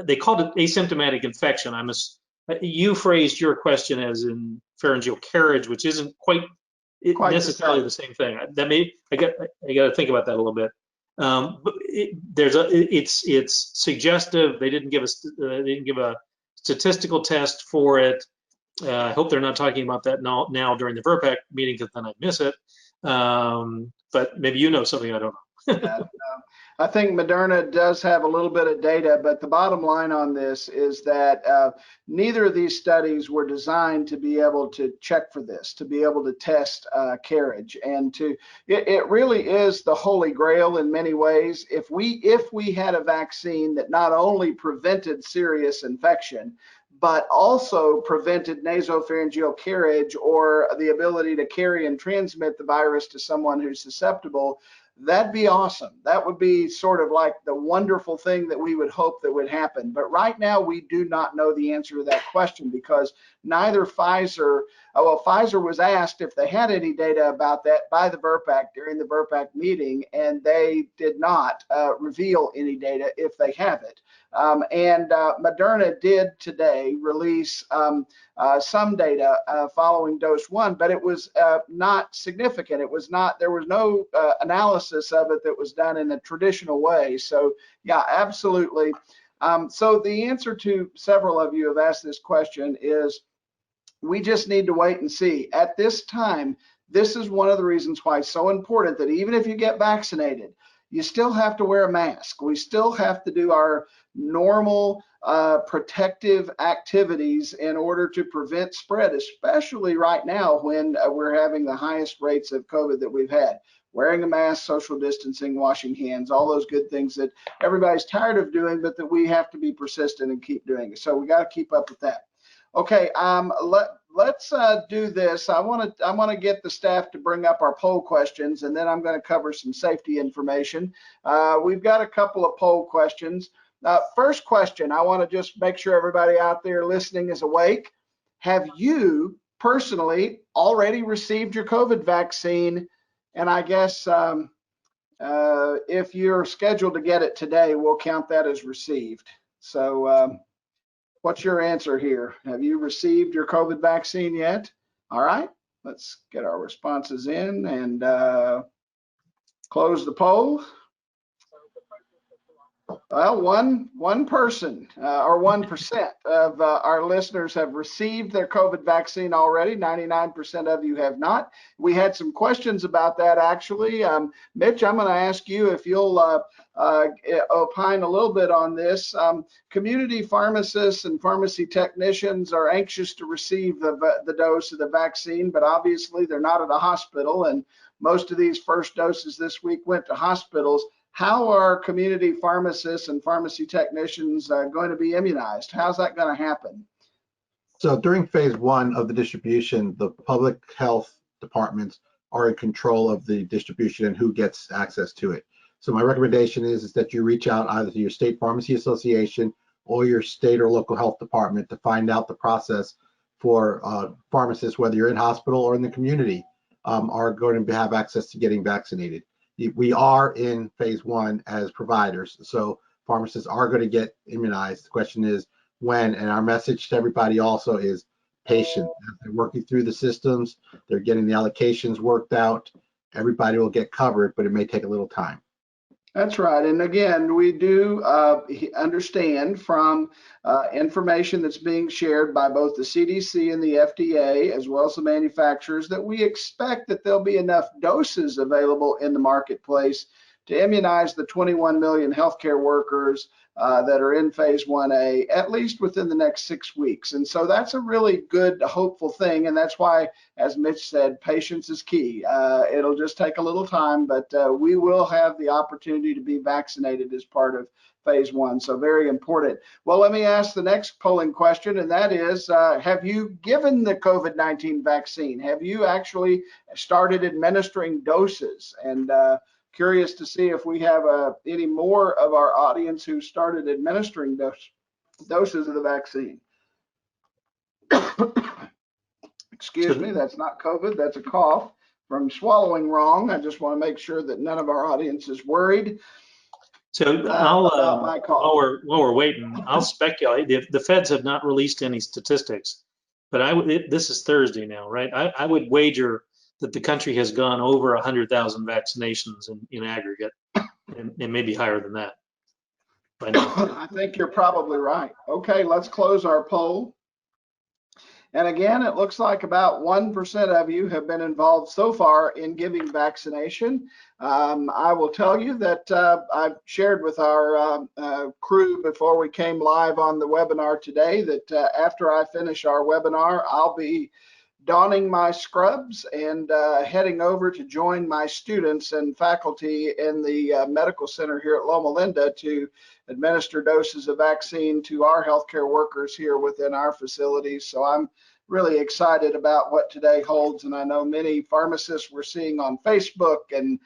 they called it asymptomatic infection. You phrased your question as in pharyngeal carriage, which isn't quite necessarily the same thing. I got to think about that a little bit. But it's suggestive. They didn't give a statistical test for it. I hope they're not talking about that now during the VRBPAC meeting, because then I'd miss it. But maybe you know something I don't know. Yeah, I think Moderna does have a little bit of data, but the bottom line on this is that neither of these studies were designed to be able to check for this, to be able to test carriage, and it really is the holy grail in many ways. If we had a vaccine that not only prevented serious infection, but also prevented nasopharyngeal carriage, or the ability to carry and transmit the virus to someone who's susceptible, that'd be awesome. That would be sort of like the wonderful thing that we would hope that would happen. But right now, we do not know the answer to that question, because neither Pfizer was asked if they had any data about that by the VRBPAC during the VRBPAC meeting, and they did not reveal any data if they have it. And Moderna did today release some data following dose 1, but it was not significant. There was no analysis of it that was done in a traditional way. So yeah, absolutely. So the answer to several of you have asked this question is, we just need to wait and see. At this time, this is one of the reasons why it's so important that even if you get vaccinated, you still have to wear a mask. We still have to do our normal protective activities in order to prevent spread, especially right now when we're having the highest rates of COVID that we've had. Wearing a mask, social distancing, washing hands, all those good things that everybody's tired of doing, but that we have to be persistent and keep doing. So we got to keep up with that. Okay, let's do this. I want to get the staff to bring up our poll questions, and then I'm going to cover some safety information. We've got a couple of poll questions. First question, I want to just make sure everybody out there listening is awake. Have you personally already received your COVID vaccine? And I guess if you're scheduled to get it today, we'll count that as received. So what's your answer here? Have you received your COVID vaccine yet? All right, let's get our responses in and close the poll. Well, one person or 1% of our listeners have received their COVID vaccine already. 99% of you have not. We had some questions about that actually. Mitch, I'm going to ask you if you'll opine a little bit on this. Community pharmacists and pharmacy technicians are anxious to receive the dose of the vaccine, but obviously they're not at a hospital, and most of these first doses this week went to hospitals. How are community pharmacists and pharmacy technicians going to be immunized? How's that going to happen? So during phase 1 of the distribution, the public health departments are in control of the distribution and who gets access to it. So my recommendation is that you reach out either to your state pharmacy association or your state or local health department to find out the process for pharmacists, whether you're in hospital or in the community, are going to have access to getting vaccinated. We are in phase 1 as providers, so pharmacists are going to get immunized. The question is when, and our message to everybody also is patient. They're working through the systems, they're getting the allocations worked out. Everybody will get covered, but it may take a little time. That's right. And again, we do understand from information that's being shared by both the CDC and the FDA, as well as the manufacturers, that we expect that there'll be enough doses available in the marketplace to immunize the 21 million healthcare workers that are in phase 1A, at least within the next 6 weeks. And so that's a really good, hopeful thing. And that's why, as Mitch said, patience is key. It'll just take a little time, but we will have the opportunity to be vaccinated as part of phase 1. So very important. Well, let me ask the next polling question, and that is, have you given the COVID-19 vaccine? Have you actually started administering doses? And curious to see if we have any more of our audience who started administering doses of the vaccine. Excuse me, that's not COVID, that's a cough from swallowing wrong. I just want to make sure that none of our audience is worried. So about my cough. while we're waiting, I'll speculate. The feds have not released any statistics, but this is Thursday now, right? I would wager that the country has gone over 100,000 vaccinations in aggregate, and maybe higher than that by now. I think you're probably right. Okay, let's close our poll. And again, it looks like about 1% of you have been involved so far in giving vaccination. I will tell you that I've shared with our crew before we came live on the webinar today that after I finish our webinar, I'll be donning my scrubs and heading over to join my students and faculty in the medical center here at Loma Linda to administer doses of vaccine to our healthcare workers here within our facilities. So I'm really excited about what today holds, and I know many pharmacists we're seeing on Facebook and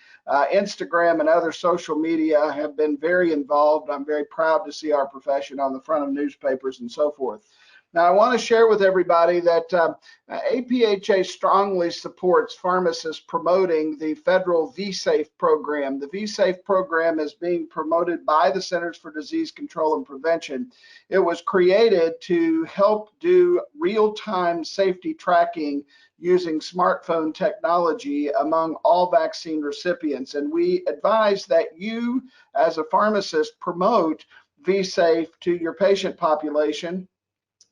Instagram and other social media have been very involved. I'm very proud to see our profession on the front of newspapers and so forth. Now, I want to share with everybody that APhA strongly supports pharmacists promoting the federal Vsa program. The Vsa program is being promoted by the Centers for Disease Control and Prevention. It was created to help do real-time safety tracking using smartphone technology among all vaccine recipients. And we advise that you, as a pharmacist, promote Vsa to your patient population.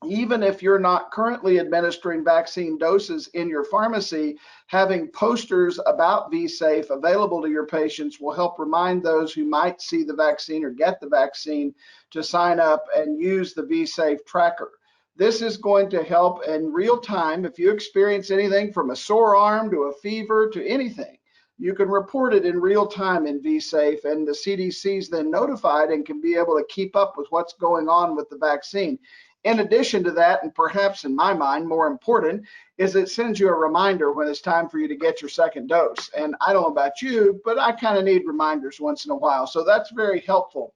Even if you're not currently administering vaccine doses in your pharmacy, having posters about Vsa available to your patients will help remind those who might see the vaccine or get the vaccine to sign up and use the Vsa tracker. This is going to help in real time. If you experience anything from a sore arm to a fever to anything, you can report it in real time in Vsa, and the CDC is then notified and can be able to keep up with what's going on with the vaccine. In addition to that, and perhaps in my mind more important, is it sends you a reminder when it's time for you to get your second dose. And I don't know about you, but I kind of need reminders once in a while. So that's very helpful.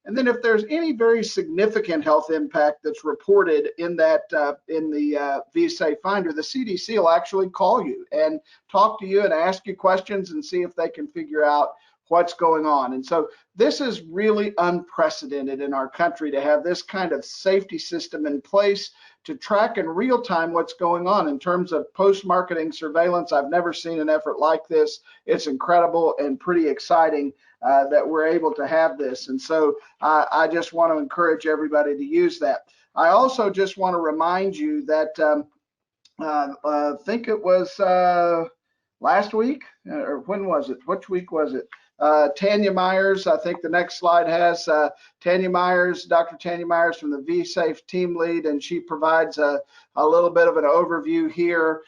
And then if there's any very significant health impact that's reported in that in the Vsa Finder, the CDC will actually call you and talk to you and ask you questions and see if they can figure out what's going on. And so this is really unprecedented in our country to have this kind of safety system in place to track in real time what's going on in terms of post-marketing surveillance. I've never seen an effort like this. It's incredible and pretty exciting that we're able to have this. And so I just want to encourage everybody to use that. I also just want to remind you that I think it was last week, or when was it? Which week was it? Tanya Myers, I think the next slide has Tanya Myers, Dr. Tanya Myers from the VSafe team lead, and she provides a little bit of an overview here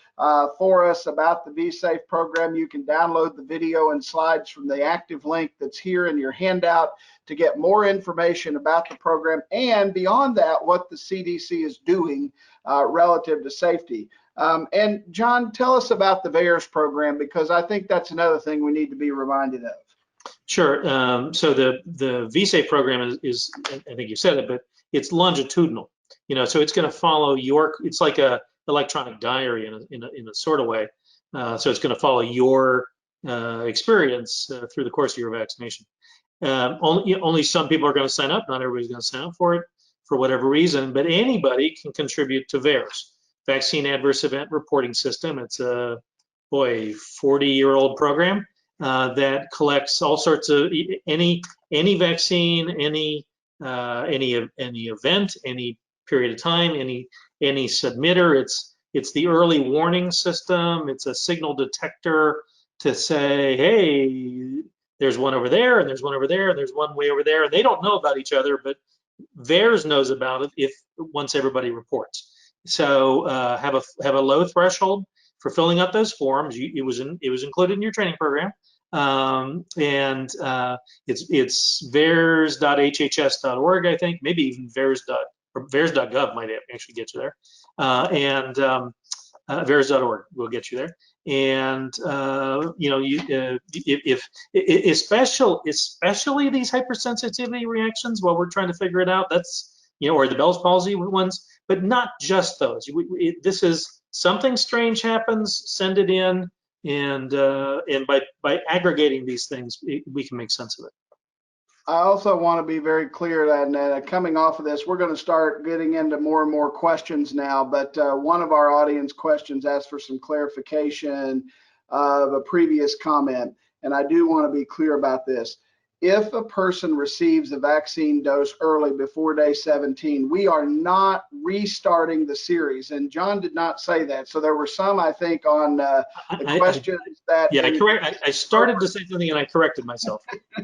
for us about the VSafe program. You can download the video and slides from the active link that's here in your handout to get more information about the program, and beyond that, what the CDC is doing relative to safety. And John, tell us about the VAERS program, because I think that's another thing we need to be reminded of. Sure. So the Vsa program is, I think you said it, but it's longitudinal. So it's going to follow it's like a electronic diary in a sort of way. So it's going to follow your experience through the course of your vaccination. Only some people are going to sign up. Not everybody's going to sign up for it for whatever reason, but anybody can contribute to VAERS, Vaccine Adverse Event Reporting System. It's a 40-year-old program that collects all sorts of any vaccine, any event, any period of time, any submitter. It's the early warning system. It's a signal detector to say, hey, there's one over there, and there's one over there, and there's one way over there, and they don't know about each other, but VAERS knows about it once everybody reports. So have a low threshold for filling out those forms. It was included in your training program, and it's vaers.hhs.org, I think, maybe even vaers.gov might actually get you there, and vaers.org will get you there. And especially these hypersensitivity reactions, while we're trying to figure it out, that's or the Bell's palsy ones, but not just those. This is something strange happens, send it in, and by aggregating these things, we can make sense of it. I also want to be very clear that coming off of this, we're going to start getting into more and more questions now, but one of our audience questions asked for some clarification of a previous comment, and I do want to be clear about this. If a person receives a vaccine dose early before day 17, we are not restarting the series. And John did not say that. So there were some, I think, on the questions that. Yeah, I started to say something and I corrected myself.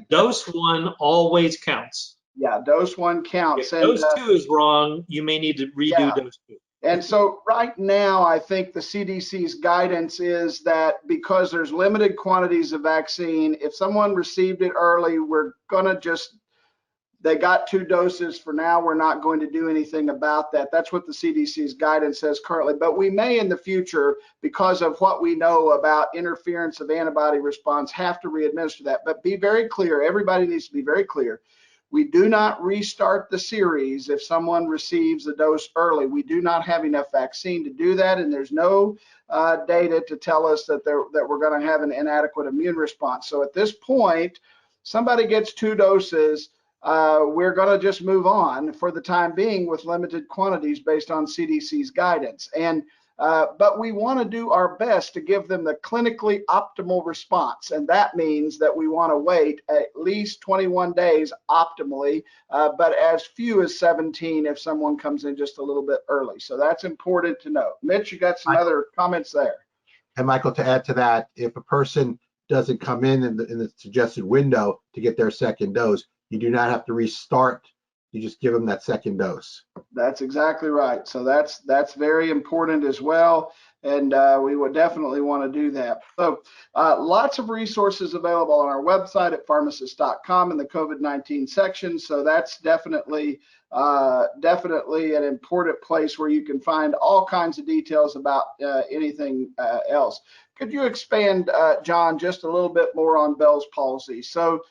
Dose 1 always counts. Yeah, dose 1 counts. If dose 2 is wrong, you may need to redo dose 2. And so right now, I think the CDC's guidance is that because there's limited quantities of vaccine, if someone received it early, we're going to they got 2 doses for now. We're not going to do anything about that. That's what the CDC's guidance says currently. But we may in the future, because of what we know about interference of antibody response, have to readminister that. But be very clear. Everybody needs to be very clear. We do not restart the series if someone receives a dose early. We do not have enough vaccine to do that, and there's no data to tell us that we're going to have an inadequate immune response. So at this point, somebody gets 2 doses, we're going to just move on for the time being with limited quantities based on CDC's guidance. But we want to do our best to give them the clinically optimal response, and that means that we want to wait at least 21 days optimally, but as few as 17 if someone comes in just a little bit early. So that's important to know. Mitch, you got some other comments there? And Michael, to add to that, if a person doesn't come in the suggested window to get their second dose, you do not have to restart. You just give them that second dose. That's exactly right. So that's very important as well, and we would definitely want to do that. So lots of resources available on our website at pharmacists.com in the COVID-19 section. So that's definitely an important place where you can find all kinds of details about anything else. Could you expand, John, just a little bit more on Bell's palsy? So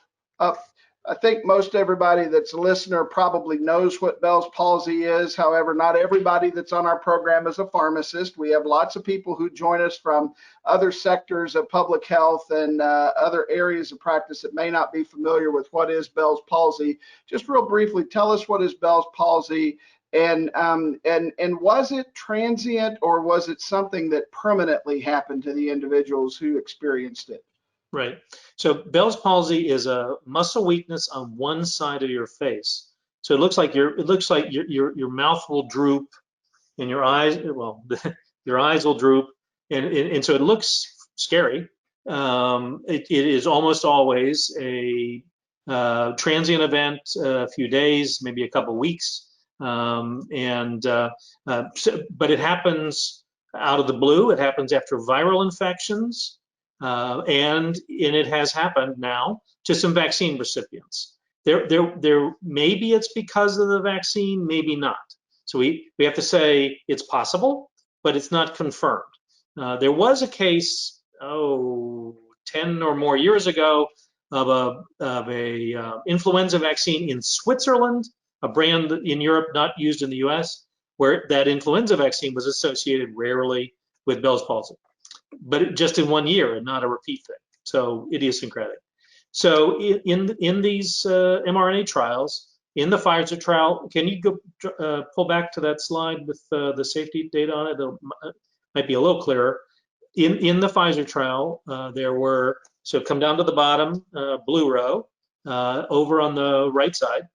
I think most everybody that's a listener probably knows what Bell's palsy is. However, not everybody that's on our program is a pharmacist. We have lots of people who join us from other sectors of public health and other areas of practice that may not be familiar with what is Bell's palsy. Just real briefly, tell us what is Bell's palsy, and was it transient, or was it something that permanently happened to the individuals who experienced it? Right. So Bell's palsy is a muscle weakness on one side of your face. So it looks like your mouth will droop, and your eyes, well, your eyes will droop, and so it looks scary. It is almost always a transient event, a few days, maybe a couple weeks, but it happens out of the blue. It happens after viral infections. And it has happened now to some vaccine recipients. Maybe it's because of the vaccine, maybe not. So we have to say it's possible, but it's not confirmed. There was a case, 10 or more years ago, of a influenza vaccine in Switzerland, a brand in Europe not used in the U.S., where that influenza vaccine was associated rarely with Bell's palsy, but just in 1 year and not a repeat thing. So idiosyncratic. So in these mRNA trials, in the Pfizer trial, can you go pull back to that slide with the safety data on it? It might be a little clearer. In the Pfizer trial, there were, so come down to the bottom, blue row, over on the right side,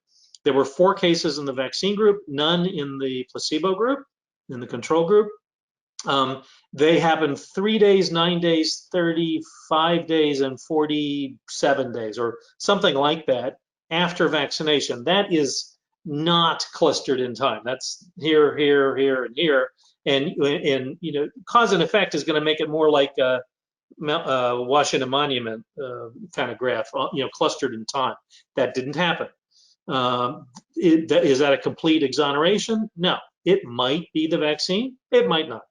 there were 4 cases in the vaccine group, none in the placebo group, in the control group. They happened 3 days, 9 days, 35 days, and 47 days, or something like that, after vaccination. That is not clustered in time. That's here, here, here, and here. And you know, cause and effect is going to make it more like a Washington Monument kind of graph, you know, clustered in time. That didn't happen. Is that a complete exoneration? No. It might be the vaccine. It might not.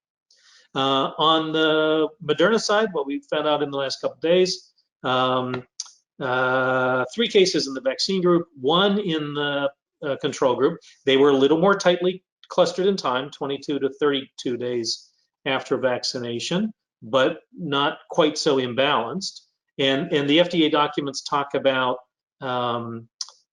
On the Moderna side, what we found out in the last couple of days, 3 cases in the vaccine group, 1 in the control group. They were a little more tightly clustered in time, 22 to 32 days after vaccination, but not quite so imbalanced. And the FDA documents talk about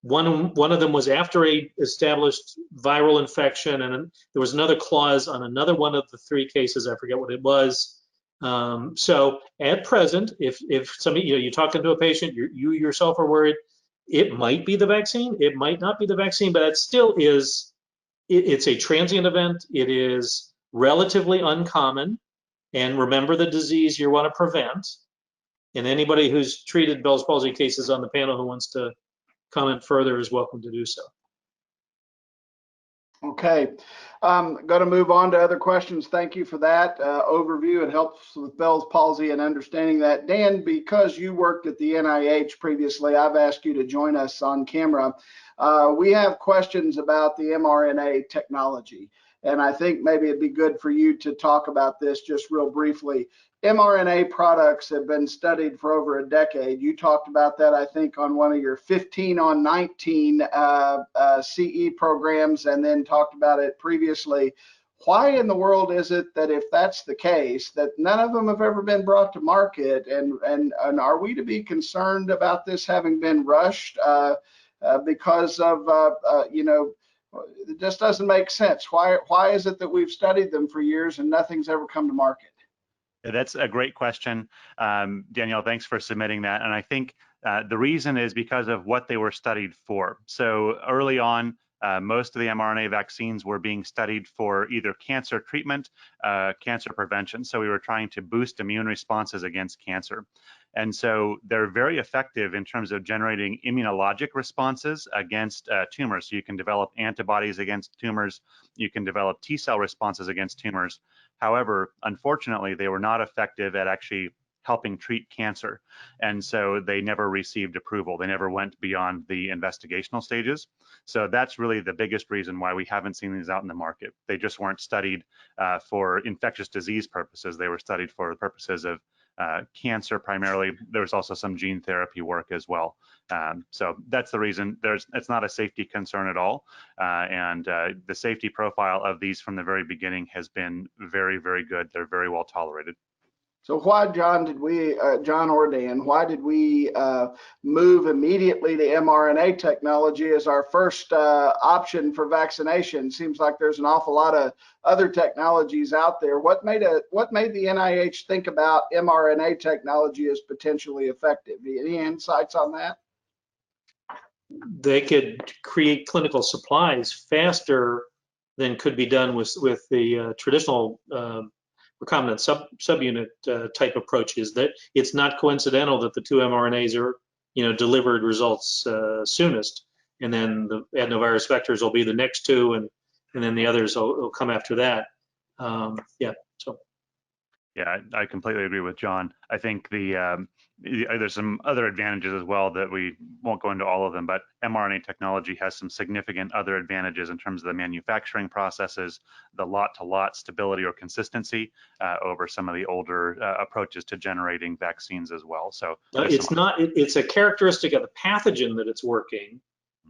one of them was after a established viral infection, and there was another clause on another one of the 3 cases. I forget what it was. So at present, if somebody, you know, you're talking to a patient, you yourself are worried, it might be the vaccine, it might not be the vaccine, but it still is. It's a transient event. It is relatively uncommon, and remember the disease you want to prevent. And anybody who's treated Bell's palsy cases on the panel who wants to comment further is welcome to do so. Okay, going to move on to other questions. Thank you for that overview. It helps with Bell's palsy and understanding that. Dan, because you worked at the NIH previously, I've asked you to join us on camera. We have questions about the mRNA technology, and I think maybe it'd be good for you to talk about this just real briefly. mRNA products have been studied for over a decade. You talked about that, I think, on one of your 15 on 19 CE programs, and then talked about it previously. Why in the world is it that, if that's the case, that none of them have ever been brought to market? And are we to be concerned about this having been rushed because of, you know, it just doesn't make sense. Why is it that we've studied them for years and nothing's ever come to market? That's a great question, Danielle. Thanks for submitting that. And I think the reason is because of what they were studied for. So early on, most of the mRNA vaccines were being studied for either cancer treatment, cancer prevention. So we were trying to boost immune responses against cancer. And so they're very effective in terms of generating immunologic responses against tumors. So you can develop antibodies against tumors. You can develop T-cell responses against tumors. However, unfortunately, they were not effective at actually helping treat cancer. And so they never received approval. They never went beyond the investigational stages. So that's really the biggest reason why we haven't seen these out in the market. They just weren't studied for infectious disease purposes. They were studied for the purposes of cancer primarily. There's also some gene therapy work as well. So that's the reason it's not a safety concern at all. And the safety profile of these from the very beginning has been very, very good. They're very well tolerated. So why, John, did we, John or Dan, why did we move immediately to mRNA technology as our first option for vaccination? Seems like there's an awful lot of other technologies out there. What made the NIH think about mRNA technology as potentially effective? Any insights on that? They could create clinical supplies faster than could be done with the traditional recombinant subunit type approaches. That it's not coincidental that the two mRNAs are, delivered results soonest, and then the adenovirus vectors will be the next two, and then the others will come after that. Yeah, I completely agree with John. I think there's some other advantages as well that we won't go into all of them, but mRNA technology has some significant other advantages in terms of the manufacturing processes, the lot-to-lot stability or consistency over some of the older approaches to generating vaccines as well. So it's a characteristic of the pathogen that it's working.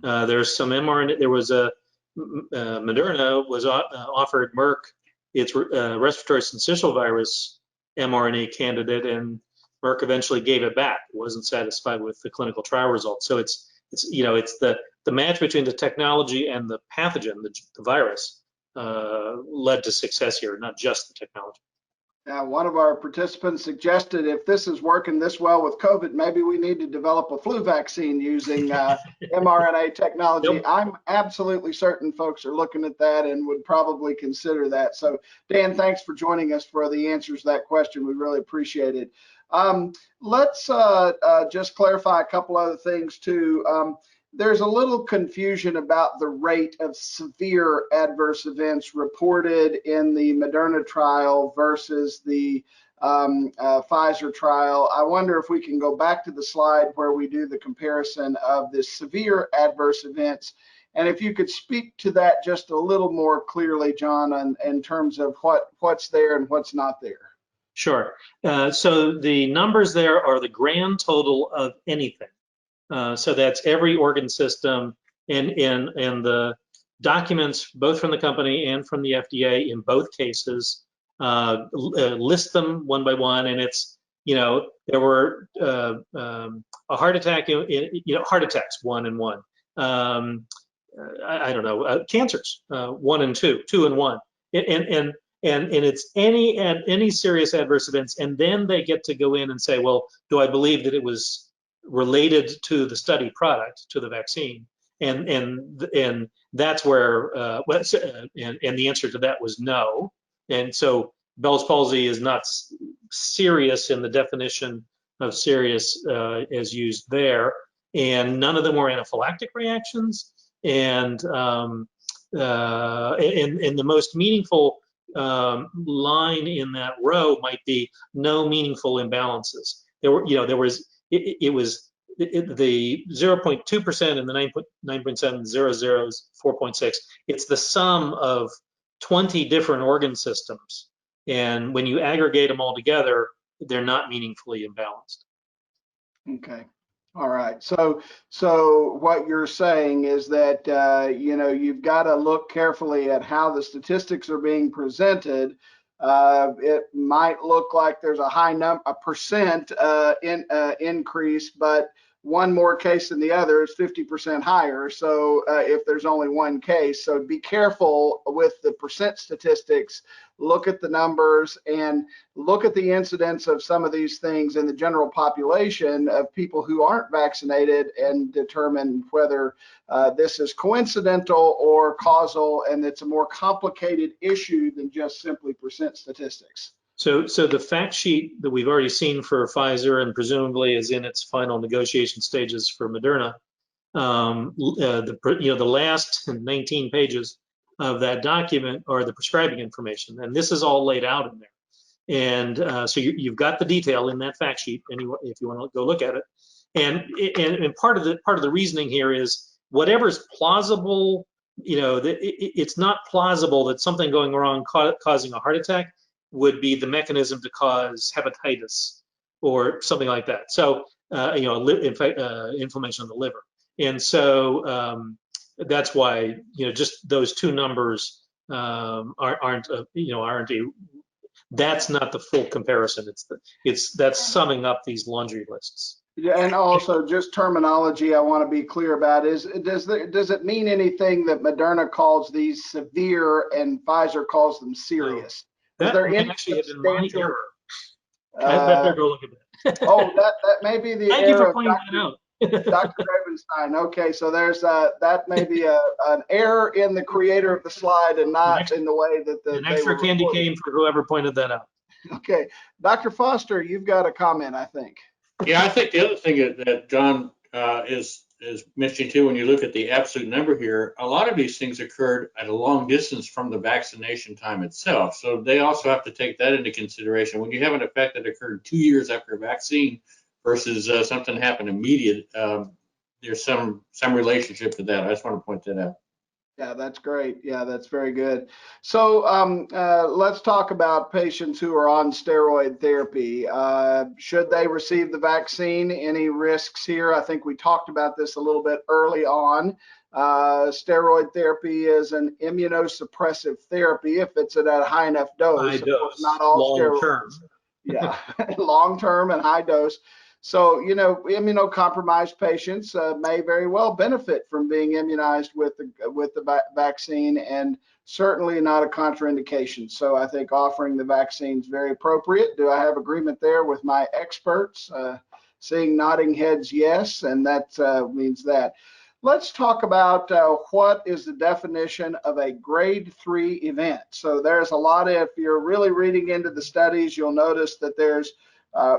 There's some mRNA. There was Moderna was offered Merck its respiratory syncytial virus mRNA candidate, and Merck eventually gave it back. It wasn't satisfied with the clinical trial results. So it's the match between the technology and the pathogen, the virus, led to success here, not just the technology. One of our participants suggested if this is working this well with COVID, maybe we need to develop a flu vaccine using mRNA technology. Yep. I'm absolutely certain folks are looking at that and would probably consider that. So Dan, thanks for joining us for the answers to that question. We really appreciate it. Let's just clarify a couple other things too. There's a little confusion about the rate of severe adverse events reported in the Moderna trial versus the Pfizer trial. I wonder if we can go back to the slide where we do the comparison of the severe adverse events, and if you could speak to that just a little more clearly, John, in terms of what's there and what's not there. Sure. So the numbers there are the grand total of anything. So that's every organ system, and the documents, both from the company and from the FDA in both cases, list them one by one. And it's, there were a heart attack, heart attacks 1 and 1. I don't know, cancers 1 and 2, 2 and 1, and it's any serious adverse events, and then they get to go in and say, well, do I believe that it was related to the study product, to the vaccine, and that's where and the answer to that was no. And so Bell's palsy is not serious in the definition of serious as used there, and none of them were anaphylactic reactions, and the most meaningful line in that row might be no meaningful imbalances. There was it was the 0.2% and the 9.7, 00, 4.6. It's the sum of 20 different organ systems, and when you aggregate them all together, they're not meaningfully imbalanced. Okay. All right. So what you're saying is that you've got to look carefully at how the statistics are being presented. It might look like there's a percent increase, but one more case than the other is 50% higher. So if there's only one case, so be careful with the percent statistics. Look at the numbers and look at the incidence of some of these things in the general population of people who aren't vaccinated and determine whether this is coincidental or causal, and it's a more complicated issue than just simply percent statistics. So the fact sheet that we've already seen for Pfizer and presumably is in its final negotiation stages for Moderna, the last 19 pages of that document are the prescribing information, and this is all laid out in there. And so you've got the detail in that fact sheet, if you want to go look at it. And part of the reasoning here is whatever's plausible. It's not plausible that something going wrong causing a heart attack would be the mechanism to cause hepatitis or something like that. So, inflammation of the liver. And so that's why, just those two numbers aren't that's not the full comparison. That's summing up these laundry lists. Yeah, and also just terminology I want to be clear about is, does it mean anything that Moderna calls these severe and Pfizer calls them serious? No, that may actually have been my error. I better go look at that. Oh, that may be the Thank you error for pointing that out. Dr. Ravenstein. Okay, so there's that may be an error in the creator of the slide and not in the way that an extra candy cane for whoever pointed that out. Okay, Dr. Foster, you've got a comment, I think. Yeah, I think the other thing that John is mentioning too, when you look at the absolute number here, a lot of these things occurred at a long distance from the vaccination time itself. So they also have to take that into consideration. When you have an effect that occurred 2 years after a vaccine versus something happened immediate, there's some relationship to that. I just want to point that out. Yeah, that's great. Yeah, that's very good. So let's talk about patients who are on steroid therapy. Should they receive the vaccine? Any risks here? I think we talked about this a little bit early on. Steroid therapy is an immunosuppressive therapy if it's at a high enough dose. High dose, not all long steroids. term. Yeah, long term and high dose. So, immunocompromised patients may very well benefit from being immunized with the vaccine, and certainly not a contraindication. So I think offering the vaccine is very appropriate. Do I have agreement there with my experts? Seeing nodding heads, yes, and that means that. Let's talk about what is the definition of a grade 3 event. So there's a lot of, if you're really reading into the studies, you'll notice that there's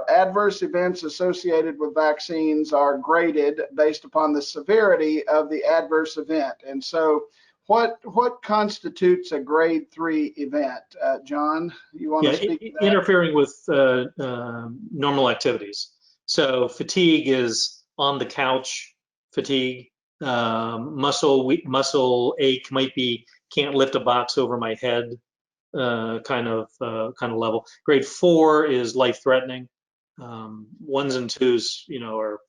adverse events associated with vaccines are graded based upon the severity of the adverse event. And so what constitutes a grade 3 event? John, you want to speak to that? Interfering with normal activities. So fatigue is on the couch fatigue. Muscle ache might be can't lift a box over my head. Kind of level. Grade 4 is life-threatening. 1s and 2s, are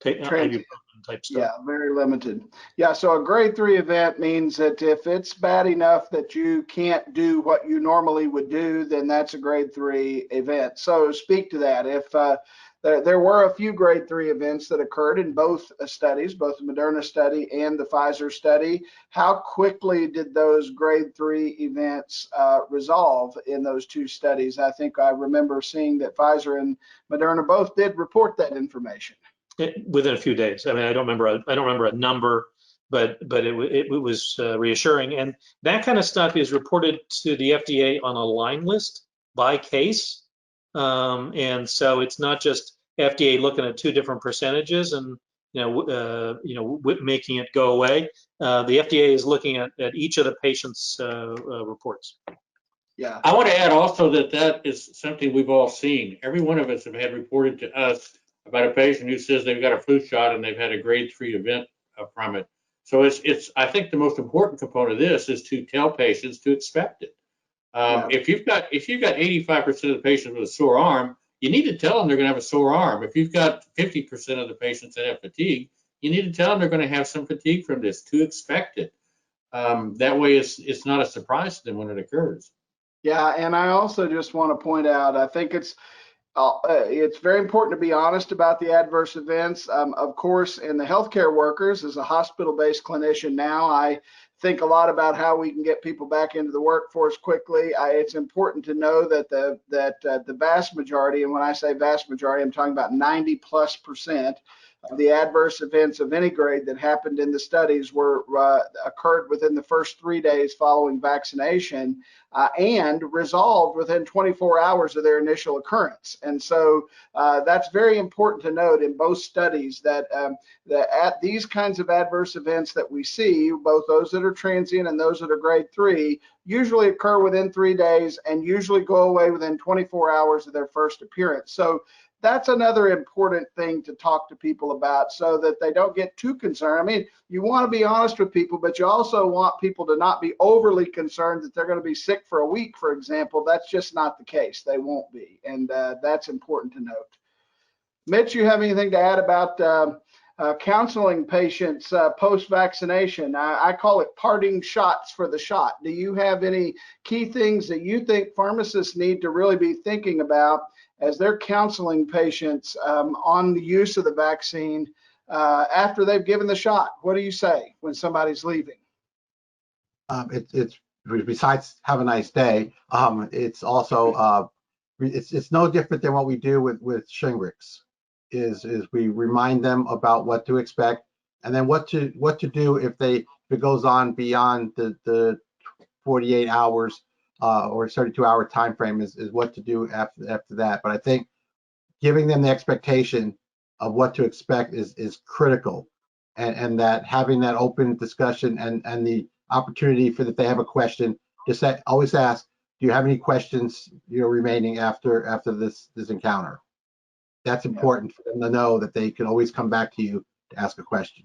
ibuprofen type stuff. Yeah, very limited. Yeah, so a grade 3 event means that if it's bad enough that you can't do what you normally would do, then that's a grade 3 event. So speak to that. If there were a few grade 3 events that occurred in both studies, both the Moderna study and the Pfizer study. How quickly did those grade 3 events resolve in those two studies? I think I remember seeing that Pfizer and Moderna both did report that information. Within a few days. I mean, I don't remember a number, but it was reassuring. And that kind of stuff is reported to the FDA on a line list by case. And so it's not just FDA looking at two different percentages and making it go away. The FDA is looking at each of the patient's reports. Yeah. I want to add also that is something we've all seen. Every one of us have had reported to us about a patient who says they've got a flu shot and they've had a grade 3 event from it. So it's I think the most important component of this is to tell patients to expect it. If you've got 85% of the patients with a sore arm, you need to tell them they're going to have a sore arm. If you've got 50% of the patients that have fatigue, you need to tell them they're going to have some fatigue from this, to expect it. That way it's not a surprise to them when it occurs. Yeah, and I also just want to point out, I think it's very important to be honest about the adverse events. Of course, in the healthcare workers, as a hospital-based clinician now, I think a lot about how we can get people back into the workforce quickly. It's important to know that the vast majority, and when I say vast majority, I'm talking about 90+% of the adverse events of any grade that happened in the studies occurred within the first 3 days following vaccination and resolved within 24 hours of their initial occurrence. And so that's very important to note in both studies that at these kinds of adverse events that we see, both those that are transient and those that are grade 3, usually occur within 3 days and usually go away within 24 hours of their first appearance. So that's another important thing to talk to people about so that they don't get too concerned. I mean, you want to be honest with people, but you also want people to not be overly concerned that they're going to be sick for a week, for example. That's just not the case. They won't be. And that's important to note. Mitch, you have anything to add about counseling patients post-vaccination? I call it parting shots for the shot. Do you have any key things that you think pharmacists need to really be thinking about as they're counseling patients on the use of the vaccine after they've given the shot? What do you say when somebody's leaving? It's besides have a nice day. It's also it's no different than what we do with Shingrix. Is we remind them about what to expect, and then what to do if it goes on beyond the 48 hours or 32-hour time frame is what to do after that. But I think giving them the expectation of what to expect is critical, and that having that open discussion and the opportunity for if they have a question, just always ask, do you have any questions remaining after this encounter? That's important for them to know that they can always come back to you to ask a question.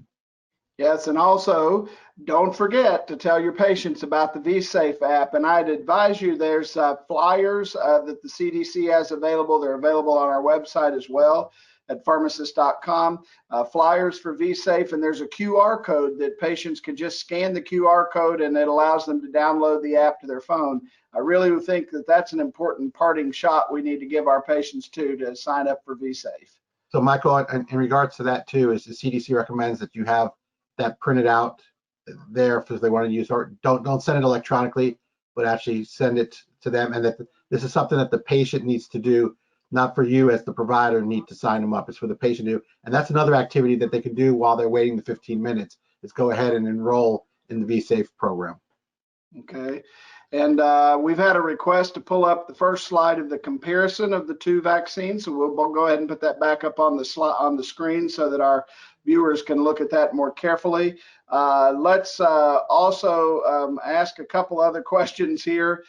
Yes, and also don't forget to tell your patients about the Vsa app. And I'd advise you, there's flyers that the CDC has available. They're available on our website as well at pharmacists.com. Flyers for Vsa, and there's a QR code that patients can just scan the QR code, and it allows them to download the app to their phone. I really think that that's an important parting shot we need to give our patients to sign up for Vsa. So Michael, in regards to that too, is the CDC recommends that you have that printed out there if they want to use, or don't send it electronically, but actually send it to them, and that this is something that the patient needs to do, not for you as the provider need to sign them up. It's for the patient to do, and that's another activity that they can do while they're waiting the 15 minutes, is go ahead and enroll in the Vsa program. Okay. And we've had a request to pull up the first slide of the comparison of the two vaccines. So we'll go ahead and put that back up on the screen so that our viewers can look at that more carefully. Let's also ask a couple other questions here.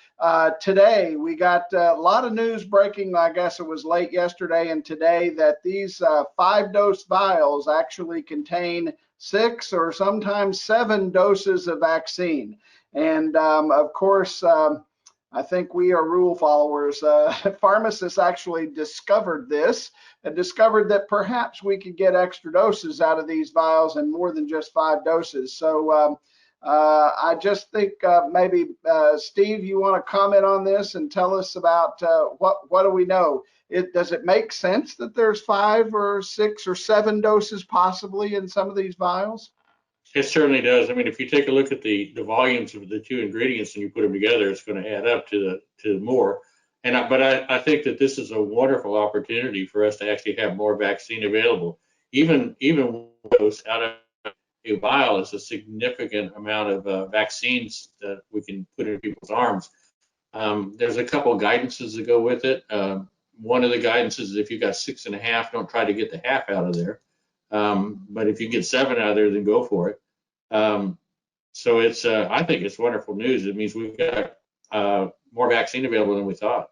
Today, we got a lot of news breaking, I guess it was late yesterday and today, that these 5-dose vials actually contain 6 or sometimes 7 doses of vaccine. And of course, I think we are rule followers. Pharmacists actually discovered this and discovered that perhaps we could get extra doses out of these vials and more than just 5 doses. So I just think maybe, Steve, you want to comment on this and tell us about what do we know? Does it make sense that there's 5 or 6 or 7 doses possibly in some of these vials? It certainly does. I mean, if you take a look at the volumes of the two ingredients and you put them together, it's going to add up to more. But I think that this is a wonderful opportunity for us to actually have more vaccine available. Even those out of a vial is a significant amount of vaccines that we can put in people's arms. There's a couple of guidances that go with it. One of the guidances is if you've got 6.5, don't try to get the half out of there. But if you get 7 out of there, then go for it. So it's, I think it's wonderful news. It means we've got more vaccine available than we thought.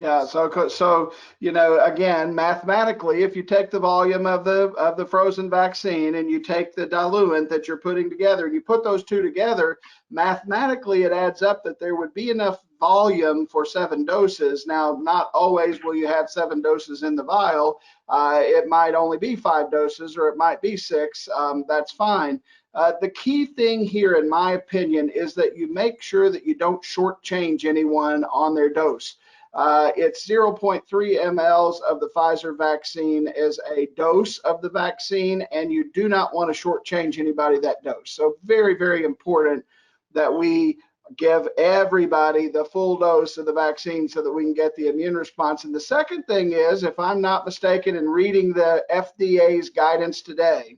Yeah, so again, mathematically, if you take the volume of the frozen vaccine and you take the diluent that you're putting together and you put those two together, mathematically it adds up that there would be enough volume for 7 doses. Now, not always will you have 7 doses in the vial. It might only be 5 doses, or it might be 6. That's fine. The key thing here, in my opinion, is that you make sure that you don't shortchange anyone on their dose. It's 0.3 mLs of the Pfizer vaccine as a dose of the vaccine, and you do not want to shortchange anybody that dose. So very, very important that we give everybody the full dose of the vaccine so that we can get the immune response. And the second thing is, if I'm not mistaken in reading the FDA's guidance today,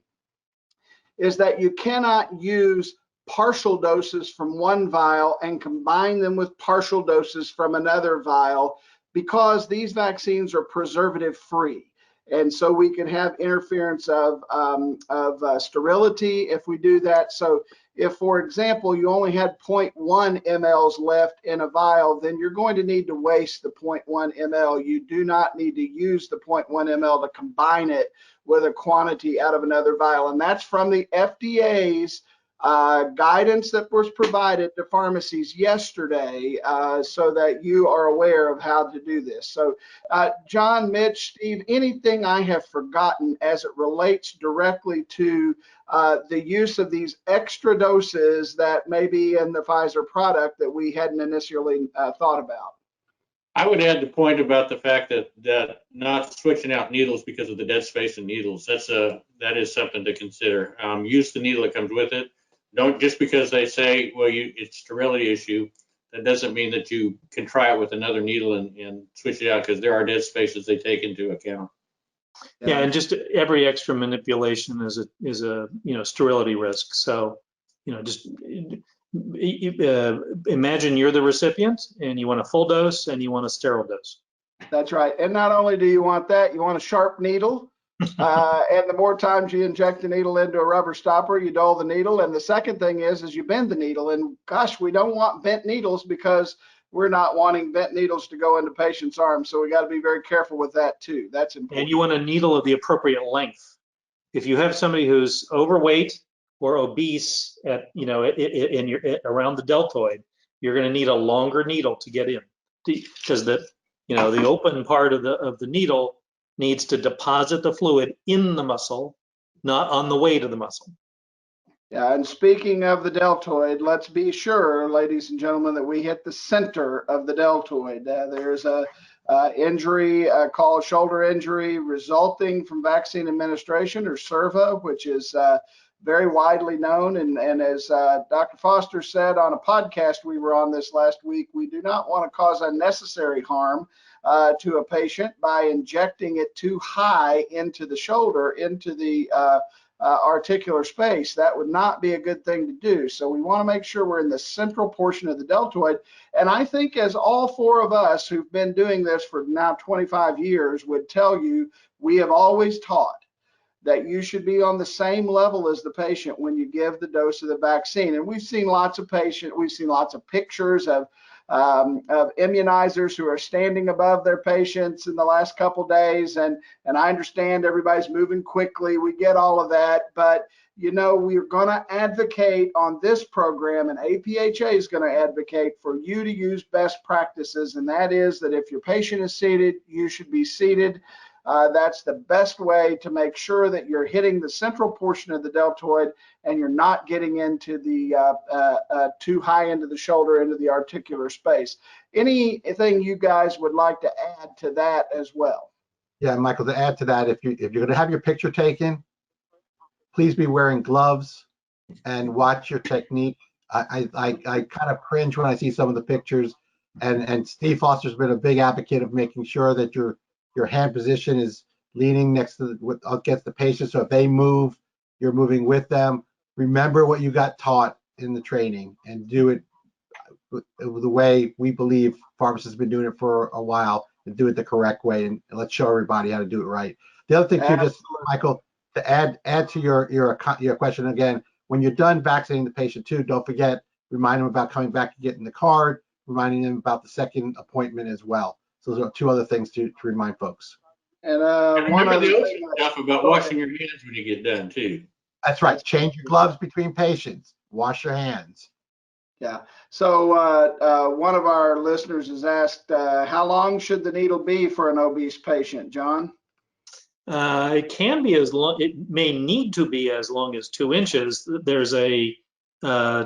is that you cannot use partial doses from one vial and combine them with partial doses from another vial, because these vaccines are preservative free. And so we can have interference of sterility if we do that. So if, for example, you only had 0.1 mLs left in a vial, then you're going to need to waste the 0.1 ml. You do not need to use the 0.1 ml to combine it with a quantity out of another vial. And that's from the FDA's guidance that was provided to pharmacies yesterday, so that you are aware of how to do this. So John, Mitch, Steve, anything I have forgotten as it relates directly to the use of these extra doses that may be in the Pfizer product that we hadn't initially thought about? I would add the point about the fact that not switching out needles because of the dead space in needles. That is something to consider. Use the needle that comes with it. Don't, just because they say, well, it's a sterility issue, that doesn't mean that you can try it with another needle and switch it out, because there are dead spaces they take into account. Yeah, and just every extra manipulation is a sterility risk. So just imagine you're the recipient and you want a full dose and you want a sterile dose. That's right. And not only do you want that, you want a sharp needle. And the more times you inject the needle into a rubber stopper, you dull the needle. And the second thing is you bend the needle. And gosh, we don't want bent needles, because we're not wanting bent needles to go into patients' arms. So we got to be very careful with that too. That's important. And you want a needle of the appropriate length. If you have somebody who's overweight or obese at around the deltoid, you're going to need a longer needle to get in, because the open part of the needle needs to deposit the fluid in the muscle, not on the way to the muscle. Yeah, and speaking of the deltoid, let's be sure, ladies and gentlemen, that we hit the center of the deltoid. There's a injury called shoulder injury resulting from vaccine administration, or SIRVA, which is very widely known. And as Dr. Foster said on a podcast we were on this last week, we do not want to cause unnecessary harm to a patient by injecting it too high into the shoulder, into the articular space. That would not be a good thing to do. So we want to make sure we're in the central portion of the deltoid. And I think, as all four of us who've been doing this for now 25 years would tell you, we have always taught that you should be on the same level as the patient when you give the dose of the vaccine. And we've seen lots of pictures of immunizers who are standing above their patients in the last couple days, and I understand everybody's moving quickly. We get all of that, but we're going to advocate on this program, and APhA is going to advocate for you to use best practices, and that is that if your patient is seated, you should be seated. That's the best way to make sure that you're hitting the central portion of the deltoid and you're not getting into the too high into the shoulder, into the articular space. Anything you guys would like to add to that as well? Yeah, Michael, to add to that, if you're going to have your picture taken, please be wearing gloves and watch your technique. I kind of cringe when I see some of the pictures, and Steve Foster's been a big advocate of making sure that your hand position is leaning next to against the patient. So if they move, you're moving with them. Remember what you got taught in the training and do it the way we believe pharmacists have been doing it for a while, and do it the correct way. And let's show everybody how to do it right. The other thing too, just Michael, to add to your question again, when you're done vaccinating the patient too, don't forget, remind them about coming back and getting the card, reminding them about the second appointment as well. So those are two other things to remind folks. And one other thing stuff about washing your hands when you get done too. That's right. Change your gloves between patients. Wash your hands. Yeah. So one of our listeners has asked, how long should the needle be for an obese patient, John? It can be as long. It may need to be as long as 2 inches. There's a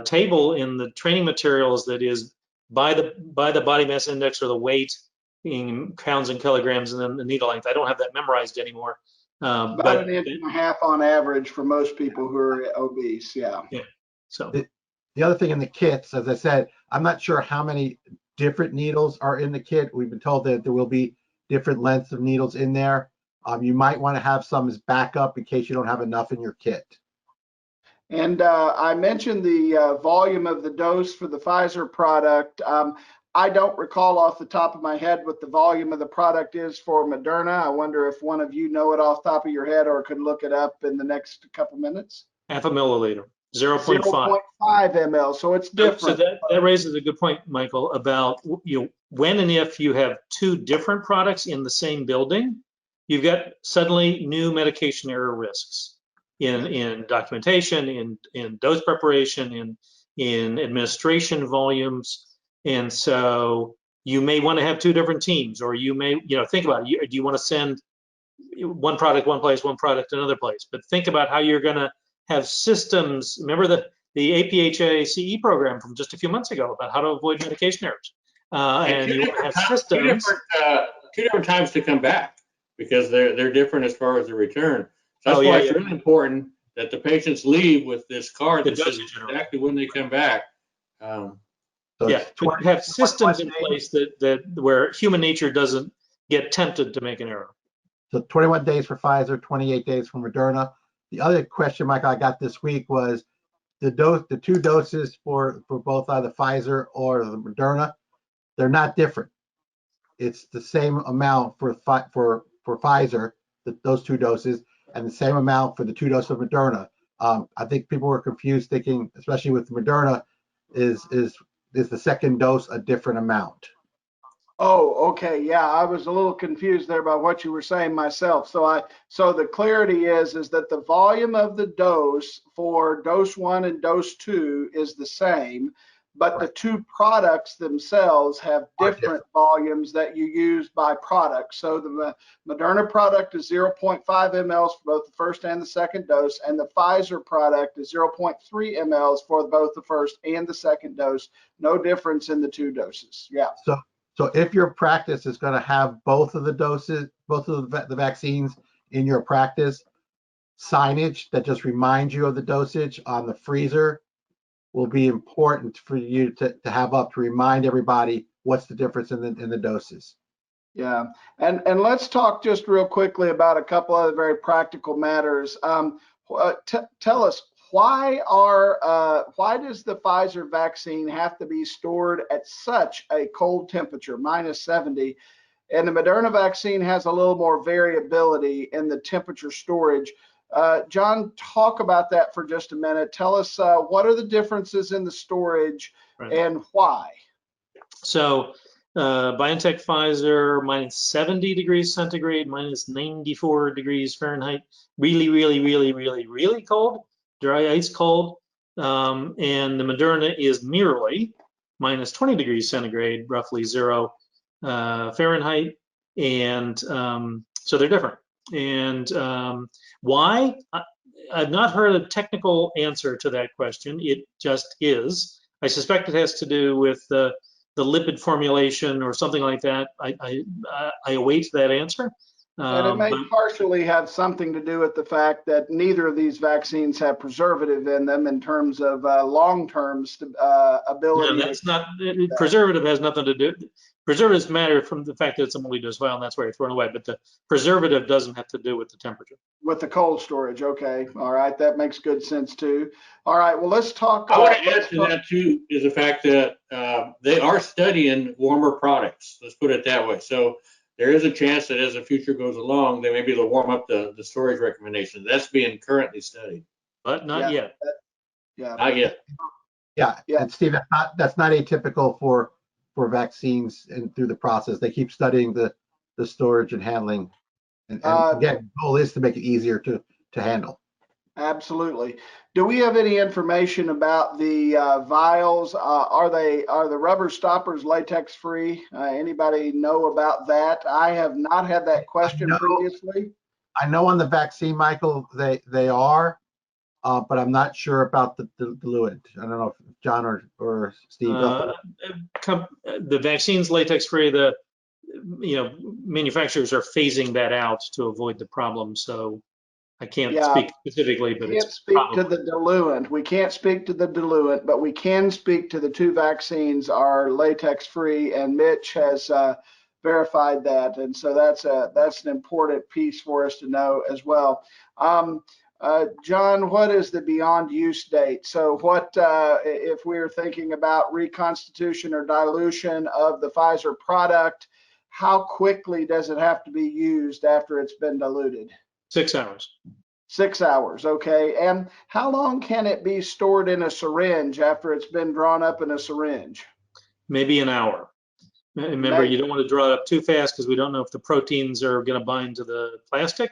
table in the training materials that is by the body mass index, or the weight, being pounds and kilograms, and then the needle length. I don't have that memorized anymore. About 1.5 inches on average for most people who are obese. Yeah. Yeah. So the other thing in the kits, as I said, I'm not sure how many different needles are in the kit. We've been told that there will be different lengths of needles in there. You might want to have some as backup in case you don't have enough in your kit. And I mentioned the volume of the dose for the Pfizer product. I don't recall off the top of my head what the volume of the product is for Moderna. I wonder if one of you know it off the top of your head or could look it up in the next couple minutes. 0.5 milliliter. 0.5. 0.5 ml. So it's different. So that raises a good point, Michael, about when and if you have two different products in the same building, you've got suddenly new medication error risks in documentation, in dose preparation, in administration volumes. And so you may want to have two different teams, or you may, think about it. Do you want to send one product one place, one product another place? But think about how you're going to have systems. Remember the APhA CE program from just a few months ago about how to avoid medication errors. And you want to have systems. Two different times to come back, because they're different as far as the return. So that's why it's really important that the patients leave with this card that says exactly when they come back. But have systems in place that where human nature doesn't get tempted to make an error. So 21 days for Pfizer, 28 days for Moderna. The other question, Michael, I got this week was the two doses for both either Pfizer or the Moderna. They're not different. It's the same amount for Pfizer, those two doses, and the same amount for the two doses of Moderna. I think people were confused, thinking, especially with Moderna, is the second dose a different amount? Oh, okay. Yeah, I was a little confused there by what you were saying myself. So the clarity is that the volume of the dose for dose 1 and dose 2 is the same, but the two products themselves have different volumes that you use by product. So the Moderna product is 0.5 mLs for both the first and the second dose, and the Pfizer product is 0.3 mLs for both the first and the second dose. No difference in the two doses. Yeah. So if your practice is going to have both of the doses, both of the vaccines in your practice, signage that just reminds you of the dosage on the freezer will be important for you to have up to remind everybody what's the difference in the doses. Yeah, and let's talk just real quickly about a couple other very practical matters. Tell us, why does the Pfizer vaccine have to be stored at such a cold temperature, -70, and the Moderna vaccine has a little more variability in the temperature storage? John, talk about that for just a minute. Tell us what are the differences in the storage and why? So BioNTech Pfizer, -70 degrees centigrade, -94 degrees Fahrenheit, really, really, really, really, really cold, dry ice cold. And the Moderna is merely -20 degrees centigrade, roughly 0 Fahrenheit. And so they're different. And why? I've not heard a technical answer to that question. It just is. I suspect it has to do with the lipid formulation or something like that. I await that answer. And it may partially have something to do with the fact that neither of these vaccines have preservative in them in terms of long-term ability. No, that's not, preservative has nothing to do. Preservatives matter from the fact that it's a multi-dose vial, and that's why you're thrown away. But the preservative doesn't have to do with the temperature. With the cold storage, okay. All right, that makes good sense too. All right, well, let's talk. I want to add to that too, is the fact that they are studying warmer products. Let's put it that way. So there is a chance that as the future goes along, they may be able to warm up the storage recommendations. That's being currently studied. But not yet. Not yet. Yeah. And Steve, that's not atypical for vaccines and through the process. They keep studying the storage and handling. And again, the goal is to make it easier to handle. Absolutely. Do we have any information about the vials? Are the rubber stoppers latex free? Anybody know about that? I have not had that question previously. I know on the vaccine, Michael, they are, but I'm not sure about the diluent. I don't know if John or Steve. The vaccine's latex free. The manufacturers are phasing that out to avoid the problem. So I can't speak specifically, but we can't speak to the diluent. We can't speak to the diluent, but we can speak to the two vaccines are latex free, and Mitch has verified that, and so that's an important piece for us to know as well. John, what is the beyond use date? So what if we're thinking about reconstitution or dilution of the Pfizer product? How quickly does it have to be used after it's been diluted? 6 hours. 6 hours, okay. And how long can it be stored in a syringe after it's been drawn up in a syringe? Maybe an hour. Remember, you don't want to draw it up too fast because we don't know if the proteins are going to bind to the plastic,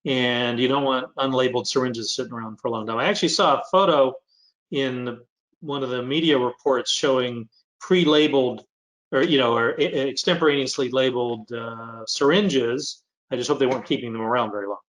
and you don't want unlabeled syringes sitting around for a long time. I actually saw a photo in one of the media reports showing pre-labeled or extemporaneously labeled syringes. I just hope they weren't keeping them around very long.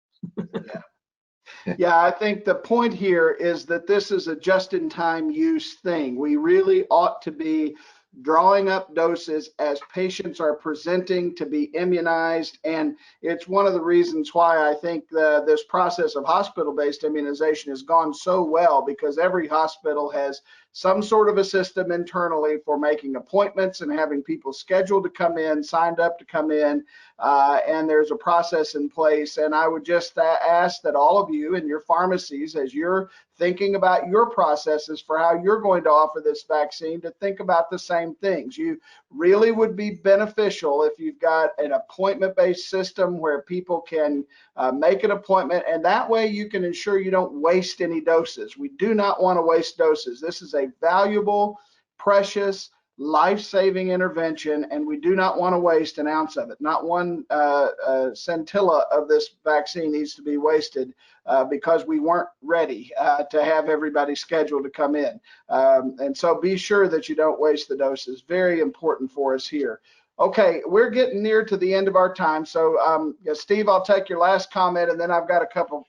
Yeah, I think the point here is that this is a just-in-time use thing. We really ought to be drawing up doses as patients are presenting to be immunized, and it's one of the reasons why I think this process of hospital-based immunization has gone so well, because every hospital has some sort of a system internally for making appointments and having people scheduled to come in, signed up to come in, and there's a process in place. And I would just ask that all of you in your pharmacies, as you're thinking about your processes for how you're going to offer this vaccine, to think about the same things. You really would be beneficial if you've got an appointment-based system where people can make an appointment, and that way you can ensure you don't waste any doses. We do not want to waste doses. This is a valuable, precious, life-saving intervention, and we do not want to waste an ounce of it. Not one scintilla of this vaccine needs to be wasted because we weren't ready to have everybody scheduled to come in. And so be sure that you don't waste the doses. Very important for us here. Okay, we're getting near to the end of our time. So Steve, I'll take your last comment, and then I've got a cover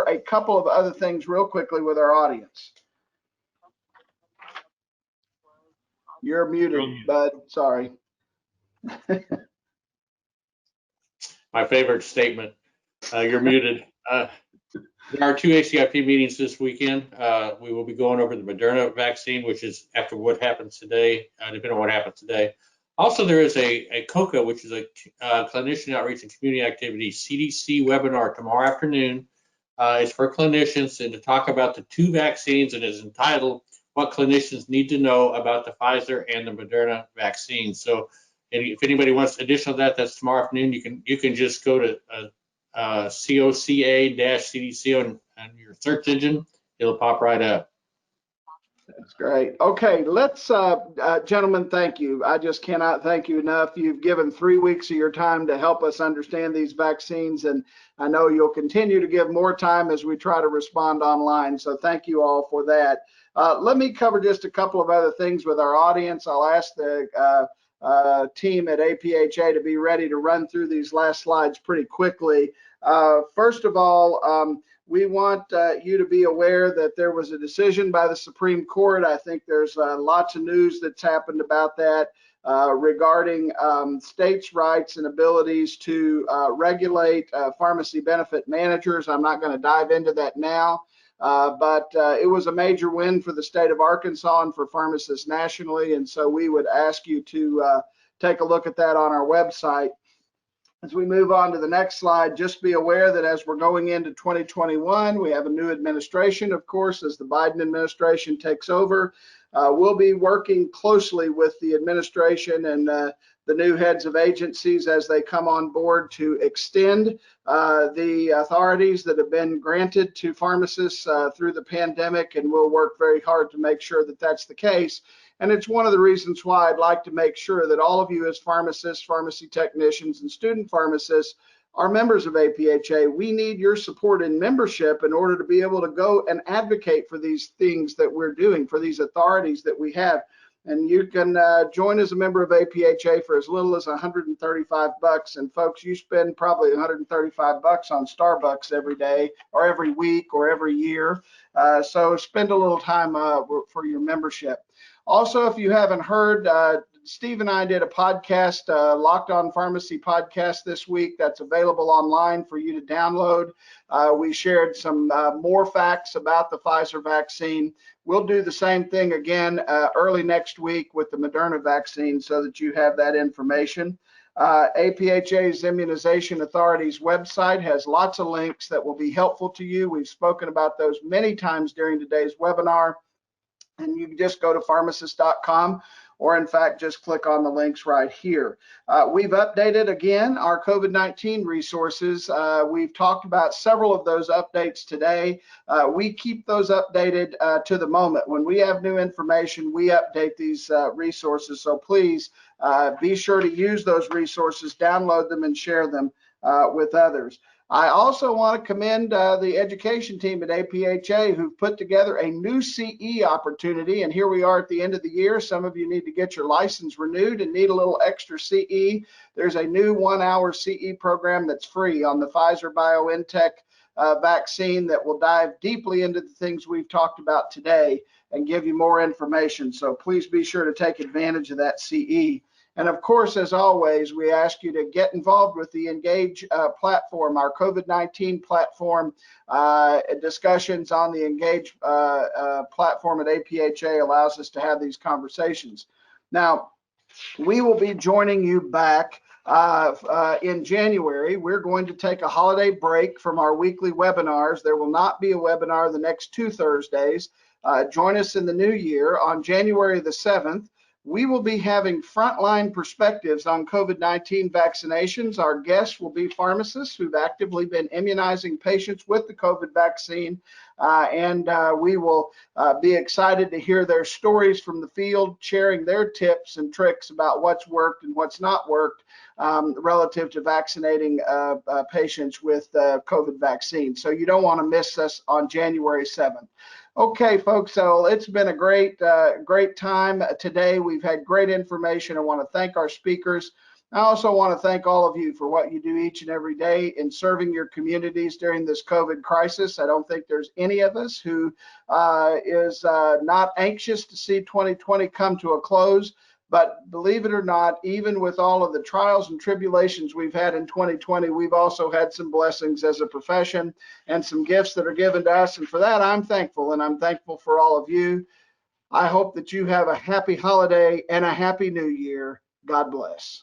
a couple of other things real quickly with our audience. You're muted, bud. Sorry. My favorite statement. You're muted. There are 2 ACIP meetings this weekend. We will be going over the Moderna vaccine, which is after what happens today, depending on what happens today. Also, there is a COCA, which is a clinician outreach and community activity CDC webinar tomorrow afternoon. It's for clinicians and to talk about the 2 vaccines, and is entitled "What Clinicians Need to Know About the Pfizer and the Moderna Vaccine." So, if anybody wants additional that, that's tomorrow afternoon. You can just go to COCA-CDC on your search engine. It'll pop right up. That's great. Okay, let's, gentlemen, thank you. I just cannot thank you enough. You've given 3 weeks of your time to help us understand these vaccines, and I know you'll continue to give more time as we try to respond online. So thank you all for that. Let me cover just a couple of other things with our audience. I'll ask the team at APhA to be ready to run through these last slides pretty quickly. First of all, we want you to be aware that there was a decision by the Supreme Court. I think there's lots of news that's happened about that regarding states' rights and abilities to regulate pharmacy benefit managers. I'm not going to dive into that now, but it was a major win for the state of Arkansas and for pharmacists nationally, and so we would ask you to take a look at that on our website. As we move on to the next slide, just be aware that as we're going into 2021, we have a new administration, of course, as the Biden administration takes over. We'll be working closely with the administration and the new heads of agencies as they come on board to extend the authorities that have been granted to pharmacists through the pandemic, and we'll work very hard to make sure that that's the case. And it's one of the reasons why I'd like to make sure that all of you as pharmacists, pharmacy technicians, and student pharmacists are members of APhA. We need your support in membership in order to be able to go and advocate for these things that we're doing, for these authorities that we have. And you can join as a member of APhA for as little as $135. And folks, you spend probably $135 on Starbucks every day or every week or every year. So spend a little time for your membership. Also, if you haven't heard, Steve and I did a podcast, Locked On Pharmacy podcast this week. That's available online for you to download. We shared some more facts about the Pfizer vaccine. We'll do the same thing again early next week with the Moderna vaccine so that you have that information. APHA's Immunization Authority's website has lots of links that will be helpful to you. We've spoken about those many times during today's webinar. And you can just go to pharmacist.com or in fact, just click on the links right here. We've updated again our COVID-19 resources. We've talked about several of those updates today. We keep those updated to the moment. When we have new information, we update these resources. So please be sure to use those resources, download them, and share them with others. I also want to commend the education team at APhA who've put together a new CE opportunity. And here we are at the end of the year. Some of you need to get your license renewed and need a little extra CE. There's a new 1-hour CE program that's free on the Pfizer BioNTech vaccine that will dive deeply into the things we've talked about today and give you more information. So please be sure to take advantage of that CE. And of course, as always, we ask you to get involved with the Engage platform, our COVID-19 platform. Discussions on the Engage platform at APhA allows us to have these conversations. Now, we will be joining you back in January. We're going to take a holiday break from our weekly webinars. There will not be a webinar the next 2 Thursdays. Join us in the new year on January the 7th. We will be having frontline perspectives on COVID-19 vaccinations. Our guests will be pharmacists who've actively been immunizing patients with the COVID vaccine, and we will be excited to hear their stories from the field, sharing their tips and tricks about what's worked and what's not worked relative to vaccinating patients with COVID vaccine. So you don't want to miss us on January 7th. Okay, folks, so it's been a great time today. We've had great information. I want to thank our speakers. I also want to thank all of you for what you do each and every day in serving your communities during this COVID crisis. I don't think there's any of us who is not anxious to see 2020 come to a close. But believe it or not, even with all of the trials and tribulations we've had in 2020, we've also had some blessings as a profession and some gifts that are given to us. And for that, I'm thankful, and I'm thankful for all of you. I hope that you have a happy holiday and a happy new year. God bless.